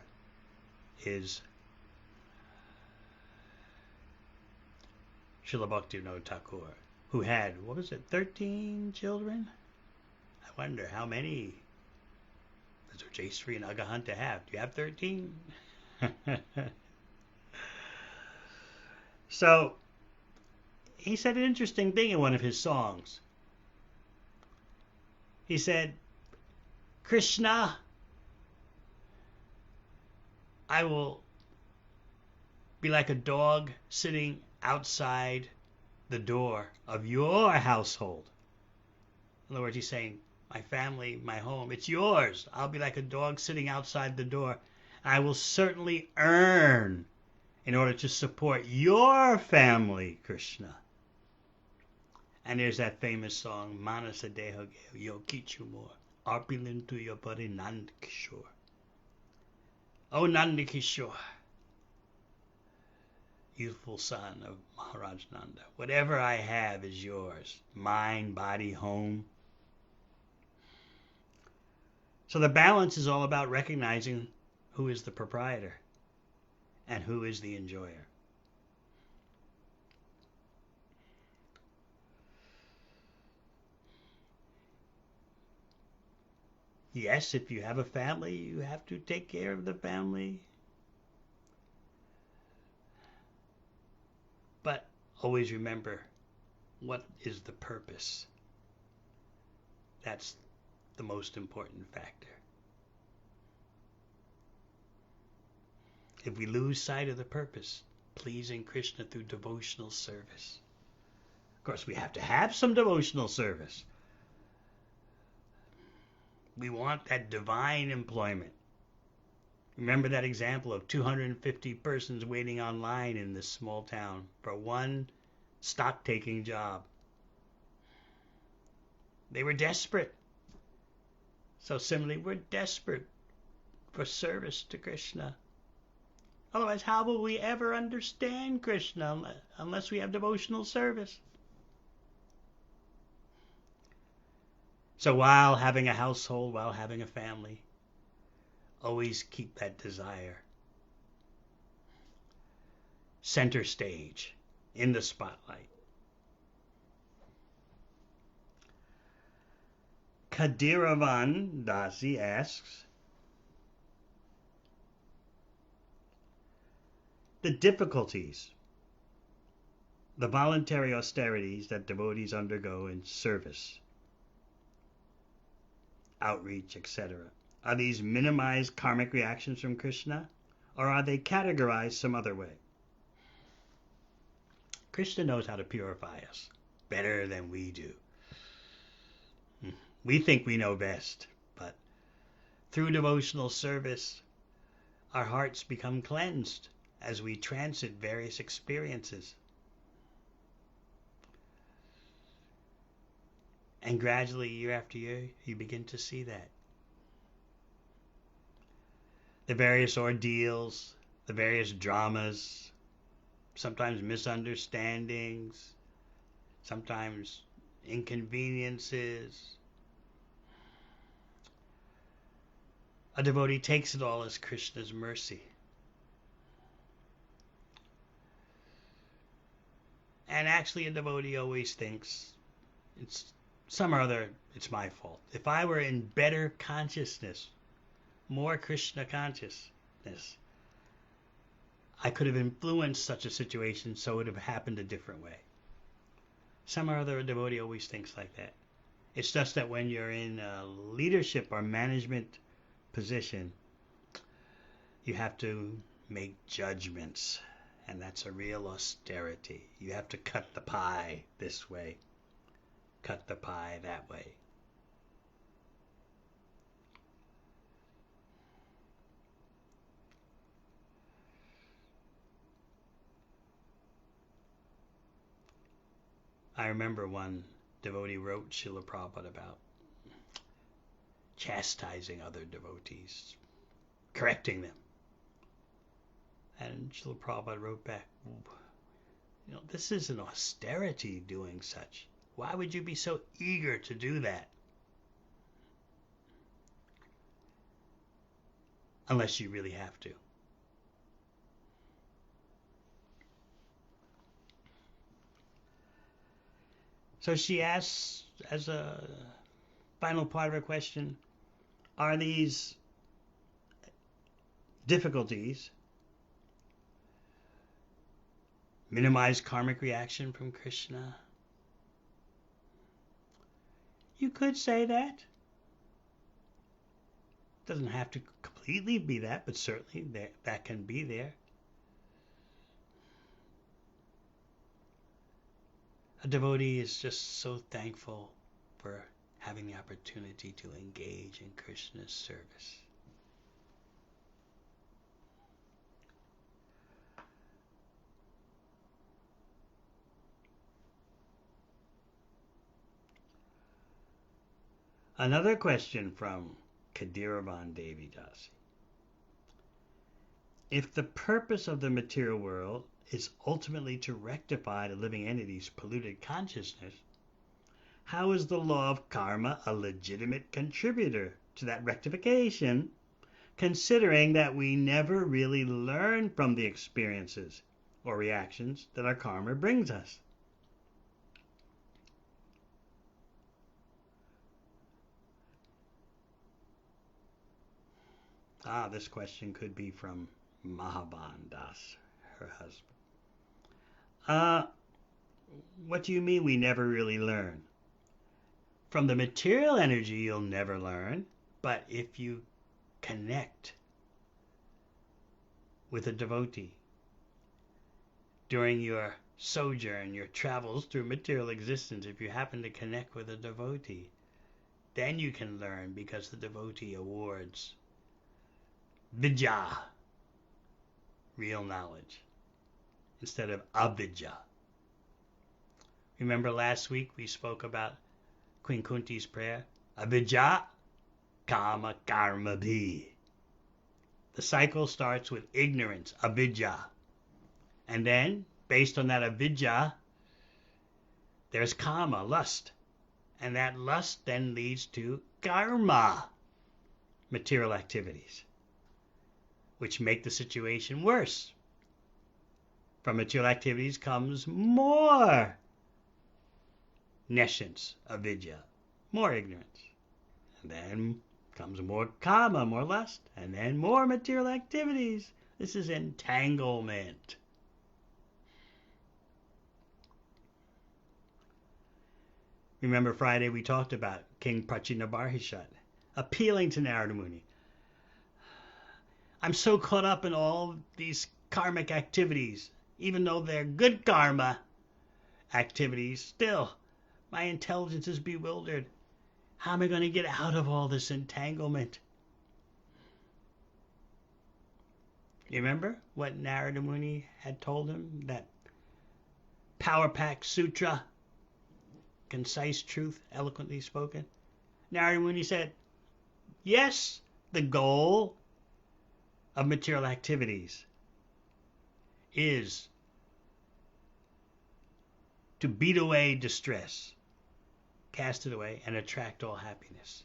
is Srila Bhaktivinoda Thakur, who had, 13 children? I wonder how many does Urjeshri and Agahanta have? Do you have 13? So, he said an interesting thing in one of his songs. He said, Krishna, I will be like a dog sitting outside the door of your household. In other words, he's saying, my family, my home, it's yours. I'll be like a dog sitting outside the door. I will certainly earn in order to support your family, Krishna. And there's that famous song, Manasa Deho Yokichumor, Arpilintu Yopari Nandakishore. Oh Nandakishore, youthful son of Maharaj Nanda, whatever I have is yours, mind, body, home. So the balance is all about recognizing who is the proprietor and who is the enjoyer. Yes, if you have a family, you have to take care of the family. But always remember, what is the purpose? That's the most important factor. If we lose sight of the purpose, pleasing Krishna through devotional service. Of course, we have to have some devotional service. We want that divine employment. Remember that example of 250 persons waiting online in this small town for one stock-taking job. They were desperate. So similarly, we're desperate for service to Krishna. Otherwise, how will we ever understand Krishna unless we have devotional service? So while having a household, while having a family, always keep that desire center stage, in the spotlight. Kadiravan Dasi asks, the difficulties, the voluntary austerities that devotees undergo in service, outreach, etc. Are these minimized karmic reactions from Krishna, or are they categorized some other way? Krishna knows how to purify us better than we do. We think we know best, but through devotional service, our hearts become cleansed as we transit various experiences. And gradually, year after year, you begin to see that. The various ordeals, the various dramas, sometimes misunderstandings, sometimes inconveniences. A devotee takes it all as Krishna's mercy. And actually, a devotee always thinks, it's some or other, it's my fault. If I were in better consciousness, more Krishna consciousness, I could have influenced such a situation so it would have happened a different way. Some or other, a devotee always thinks like that. It's just that when you're in a leadership or management position, you have to make judgments, and that's a real austerity. You have to cut the pie this way, cut the pie that way. I remember one devotee wrote Srila Prabhupada about chastising other devotees, correcting them. And Srila Prabhupada wrote back, this is an austerity doing such. Why would you be so eager to do that? Unless you really have to. So she asks, as a final part of her question, are these difficulties minimize karmic reaction from Krishna. You could say that. Doesn't have to completely be that, but certainly that can be there. A devotee is just so thankful for having the opportunity to engage in Krishna's service. Another question from Kadiravan Devi Dasi. If the purpose of the material world is ultimately to rectify the living entity's polluted consciousness, how is the law of karma a legitimate contributor to that rectification, considering that we never really learn from the experiences or reactions that our karma brings us? This question could be from Mahaban Das, her husband. What do you mean we never really learn? From the material energy, you'll never learn, but if you connect with a devotee during your sojourn, your travels through material existence, if you happen to connect with a devotee, then you can learn, because the devotee awards vidya, real knowledge, instead of avidya. Remember last week we spoke about Queen Kunti's prayer? Avidya kama karma bhi. The cycle starts with ignorance, avidya. And then, based on that avidya, there's kama, lust. And that lust then leads to karma, material activities, which make the situation worse. From material activities comes more nescience, avidya, more ignorance. And then comes more kama, more lust, and then more material activities. This is entanglement. Remember Friday we talked about King Prachinabarhishat appealing to Narada Muni. I'm so caught up in all these karmic activities, even though they're good karma activities, still my intelligence is bewildered. How am I going to get out of all this entanglement? You remember what Narada Muni had told him? That power pack sutra, concise truth, eloquently spoken. Narada Muni said, yes, the goal of material activities is to beat away distress, cast it away, and attract all happiness.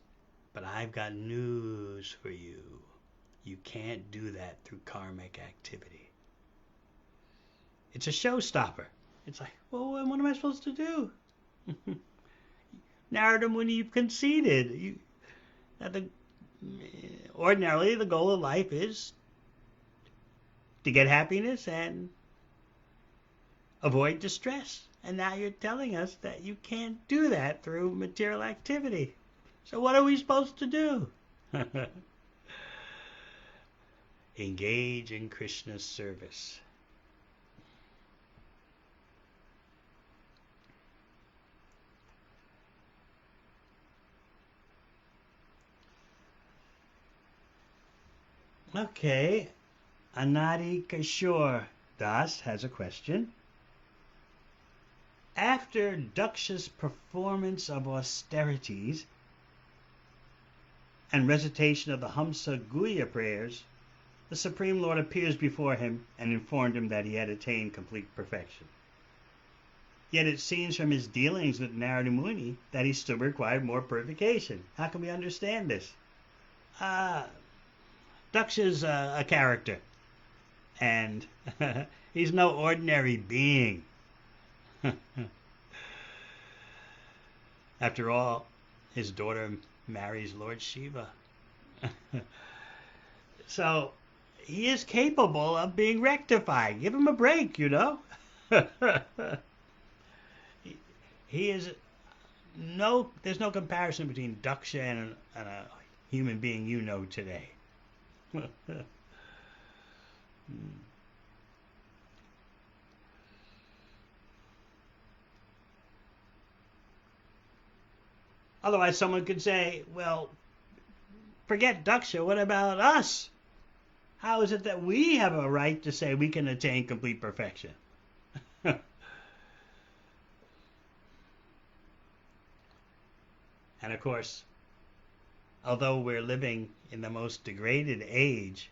But I've got news for you. You can't do that through karmic activity. It's a showstopper. It's like, well, what am I supposed to do? Narada Muni, you've conceded. Ordinarily, the goal of life is to get happiness and avoid distress. And now you're telling us that you can't do that through material activity. So what are we supposed to do? Engage in Krishna's service. Okay, Anadi Kishore Das has a question. After Daksha's performance of austerities and recitation of the Hamsa Guhya prayers, the Supreme Lord appears before him and informed him that he had attained complete perfection. Yet it seems from his dealings with Narada Muni that he still required more purification. How can we understand this? Daksha's a character, and he's no ordinary being. After all, his daughter marries Lord Shiva. So he is capable of being rectified. Give him a break, you know. He is there's no comparison between Daksha and a human being you know today. Otherwise, someone could say, well, forget Daksha, what about us? How is it that we have a right to say we can attain complete perfection? And of course, although we're living in the most degraded age,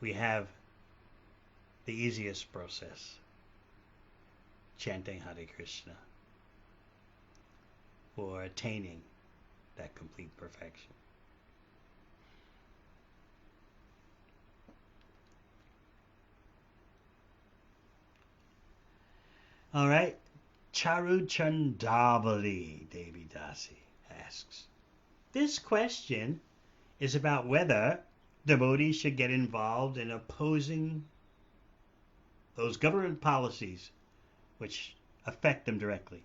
we have the easiest process, chanting Hare Krishna, for attaining that complete perfection. All right. Charu Chandavali, Devi Dasi asks, this question is about whether devotees should get involved in opposing those government policies which affect them directly.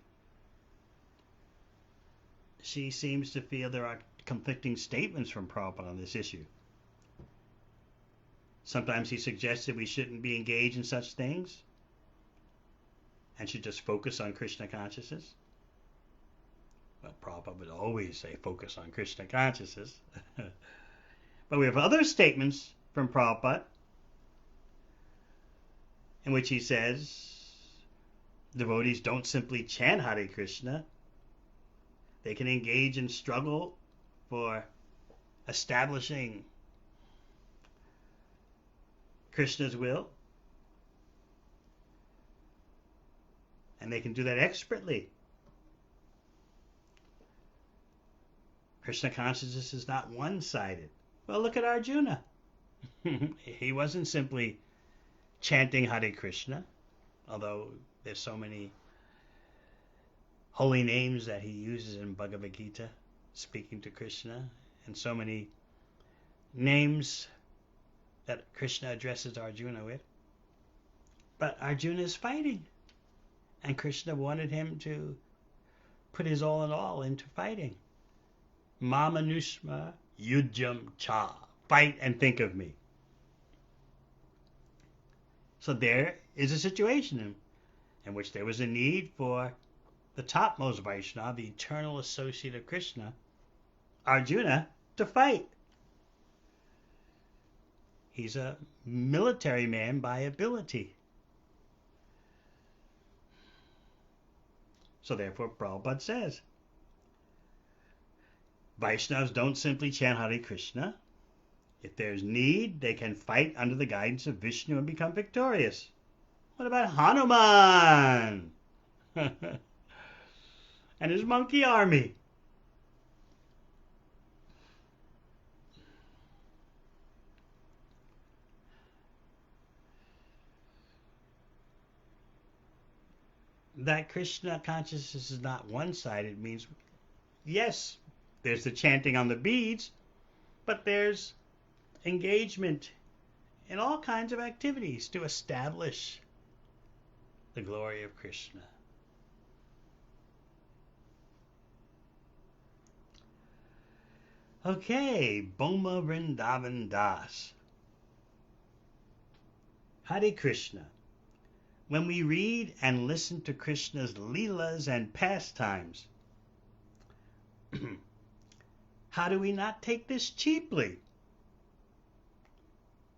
She seems to feel there are conflicting statements from Prabhupada on this issue. Sometimes he suggests that we shouldn't be engaged in such things and should just focus on Krishna consciousness. Well, Prabhupada would always say focus on Krishna consciousness. But we have other statements from Prabhupada in which he says devotees don't simply chant Hare Krishna. They can engage in struggle for establishing Krishna's will. And they can do that expertly. Krishna consciousness is not one-sided. Well, look at Arjuna. He wasn't simply chanting Hare Krishna, although there's so many holy names that he uses in Bhagavad Gita, speaking to Krishna, and so many names that Krishna addresses Arjuna with. But Arjuna is fighting, and Krishna wanted him to put his all in all into fighting. Mamanushma yujam cha. Fight and think of me. So there is a situation in which there was a need for the topmost Vaishnava, the eternal associate of Krishna, Arjuna, to fight. He's a military man by ability. So therefore, Prabhupada says, Vaishnavas don't simply chant Hare Krishna. If there's need, they can fight under the guidance of Vishnu and become victorious. What about Hanuman and his monkey army? That Krishna consciousness is not one-sided means, yes, there's the chanting on the beads, but there's engagement in all kinds of activities to establish the glory of Krishna. Okay, Boma Vrindavan Das. Hare Krishna. When we read and listen to Krishna's leelas and pastimes, how do we not take this cheaply?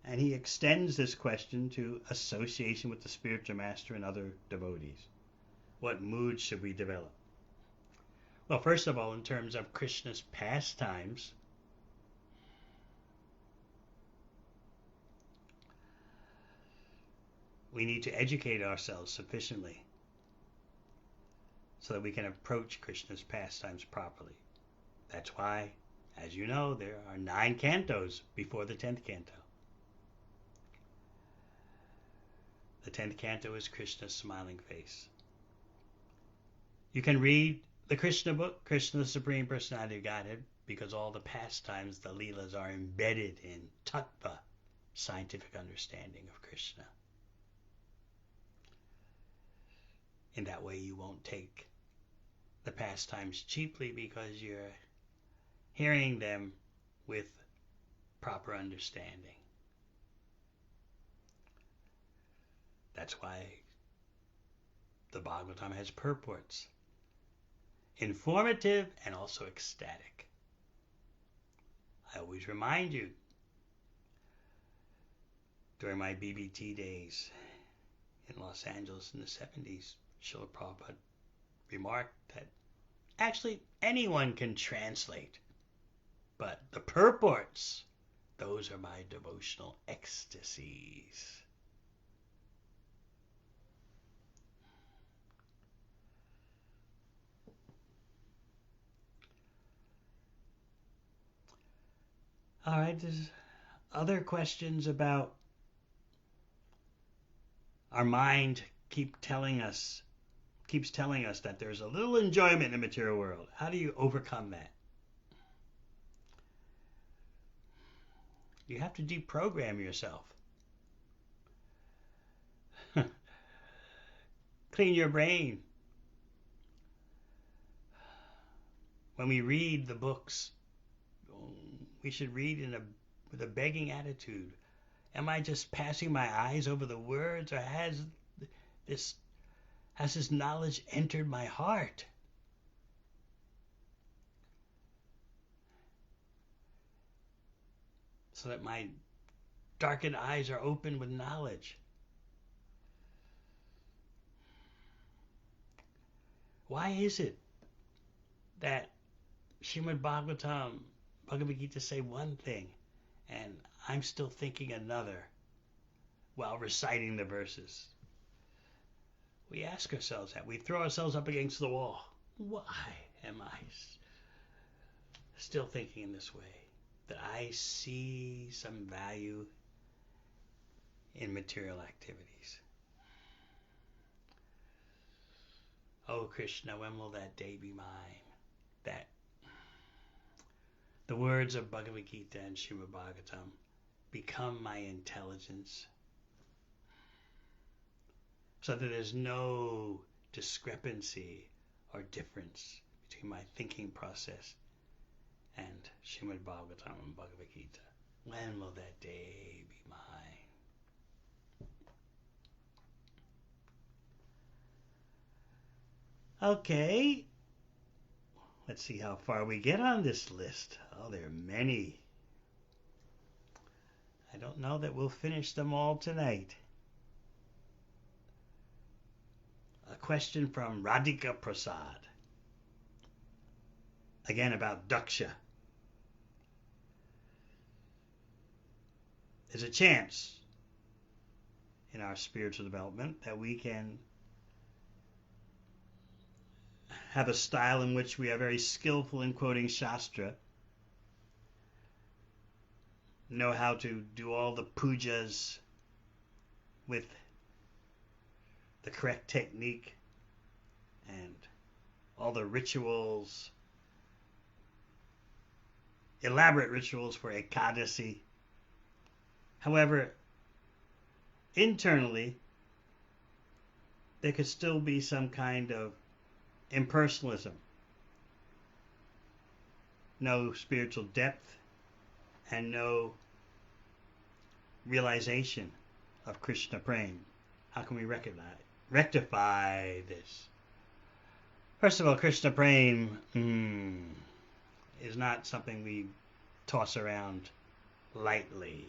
And he extends this question to association with the spiritual master and other devotees. What mood should we develop? Well, first of all, in terms of Krishna's pastimes, we need to educate ourselves sufficiently so that we can approach Krishna's pastimes properly. That's why, as you know, there are 9 cantos before the 10th canto. The 10th canto is Krishna's smiling face. You can read the Krishna book, Krishna the Supreme Personality of Godhead, because all the pastimes, the leelas, are embedded in tattva, scientific understanding of Krishna. In that way, you won't take the pastimes cheaply because you're hearing them with proper understanding. That's why the Bhagavatam has purports, informative and also ecstatic. I always remind you, during my BBT days in Los Angeles in the 70s, Srila Prabhupada remarked that actually anyone can translate, but the purports, those are my devotional ecstasies. All right, there's other questions about our mind keeps telling us that there's a little enjoyment in the material world. How do you overcome that? You have to deprogram yourself. Clean your brain. When we read the books, we should read with a begging attitude. Am I just passing my eyes over the words, or has this knowledge entered my heart? So that my darkened eyes are open with knowledge. Why is it that Srimad Bhagavatam, Bhagavad Gita say one thing and I'm still thinking another while reciting the verses? We ask ourselves that. We throw ourselves up against the wall. Why am I still thinking in this way? That I see some value in material activities. Oh Krishna, when will that day be mine? That the words of Bhagavad Gita and Srimad Bhagavatam become my intelligence, so that there's no discrepancy or difference between my thinking process and Srimad Bhagavatam and Bhagavad Gita. When will that day be mine? Okay, let's see how far we get on this list. Oh, there are many. I don't know that we'll finish them all tonight. A question from Radhika Prasad. Again about Daksha. There's a chance in our spiritual development that we can have a style in which we are very skillful in quoting Shastra, know how to do all the pujas with the correct technique and all the rituals, elaborate rituals for Ekadasi. However, internally, there could still be some kind of impersonalism, no spiritual depth, and no realization of Krishna Prem. How can we rectify this? First of all, Krishna Prem is not something we toss around lightly.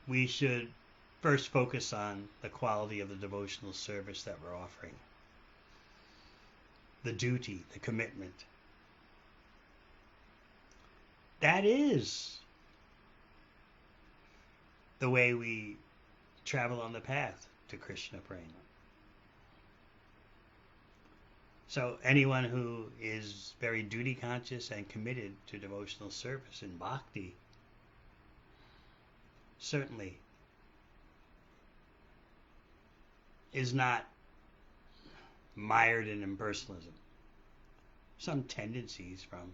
We should first focus on the quality of the devotional service that we're offering, the duty, the commitment. That is the way we travel on the path to Krishna Prema. So anyone who is very duty conscious and committed to devotional service in bhakti certainly is not mired in impersonalism. Some tendencies from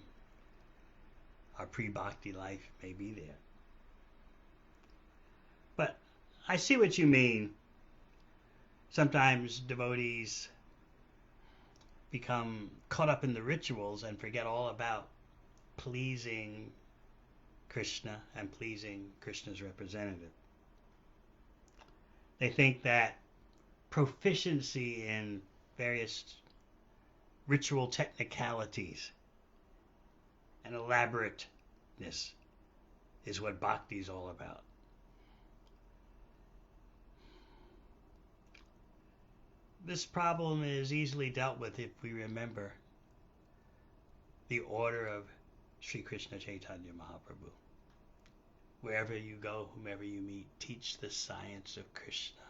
our pre-bhakti life may be there. But I see what you mean. Sometimes devotees become caught up in the rituals and forget all about pleasing Krishna and pleasing Krishna's representative. They think that proficiency in various ritual technicalities and elaborateness is what bhakti is all about. This problem is easily dealt with if we remember the order of Sri Krishna Chaitanya Mahaprabhu. Wherever you go, whomever you meet, teach the science of Krishna.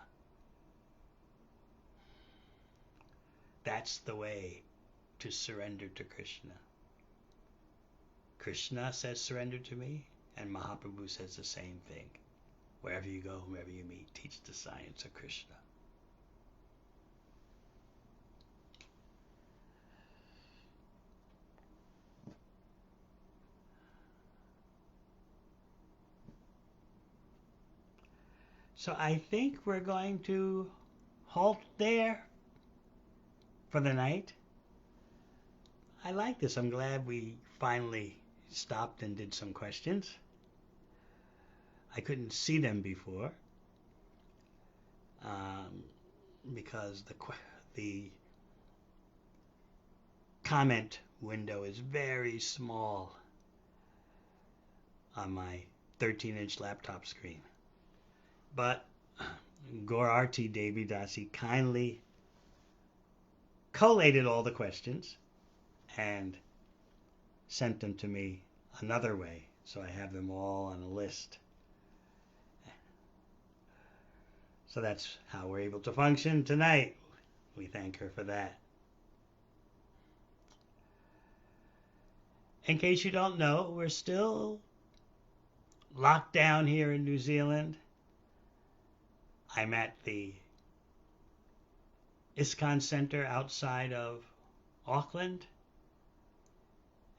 That's the way to surrender to Krishna. Krishna says, surrender to me, and Mahaprabhu says the same thing. Wherever you go, whomever you meet, teach the science of Krishna. So I think we're going to halt there for the night. I like this. I'm glad we finally stopped and did some questions. I couldn't see them before because the comment window is very small on my 13-inch laptop screen. But Gaurarti Devi Dasi kindly collated all the questions and sent them to me another way, so I have them all on a list. So that's how we're able to function tonight. We thank her for that. In case you don't know, we're still locked down here in New Zealand. I'm at the ISKCON Center outside of Auckland,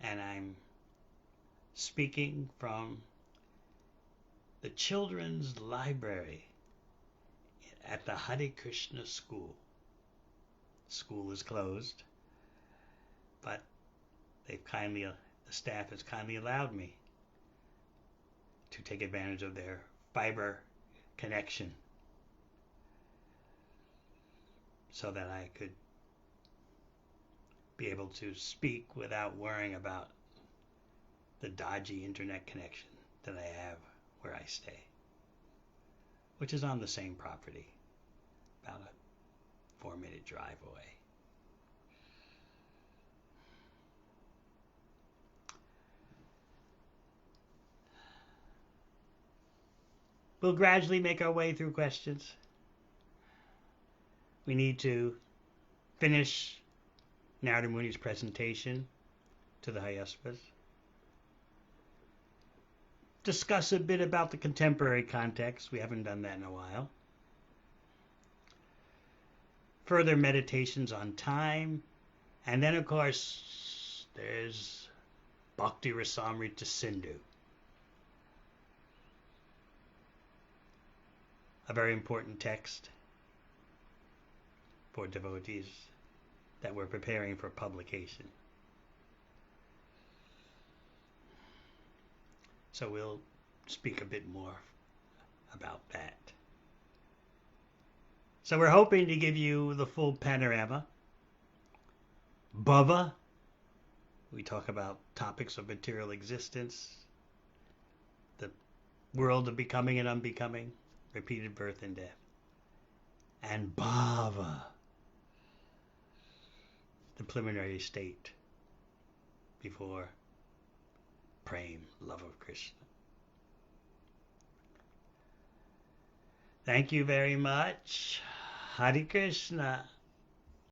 and I'm speaking from the Children's Library at the Hare Krishna School. School is closed, but the staff has kindly allowed me to take advantage of their fiber connection so that I could be able to speak without worrying about the dodgy internet connection that I have where I stay, which is on the same property, about a 4-minute drive away. We'll gradually make our way through questions. We need to finish Narada Muni's presentation to the Hayaspas. Discuss a bit about the contemporary context. We haven't done that in a while. Further meditations on time. And then, of course, there's Bhakti Rasamrita Sindhu. A very important text for devotees that we're preparing for publication. So we'll speak a bit more about that. So we're hoping to give you the full panorama. Bhava, we talk about topics of material existence, the world of becoming and unbecoming, repeated birth and death. And Bhava, the preliminary state before Prem, love of Krishna. Thank you very much. Hare Krishna.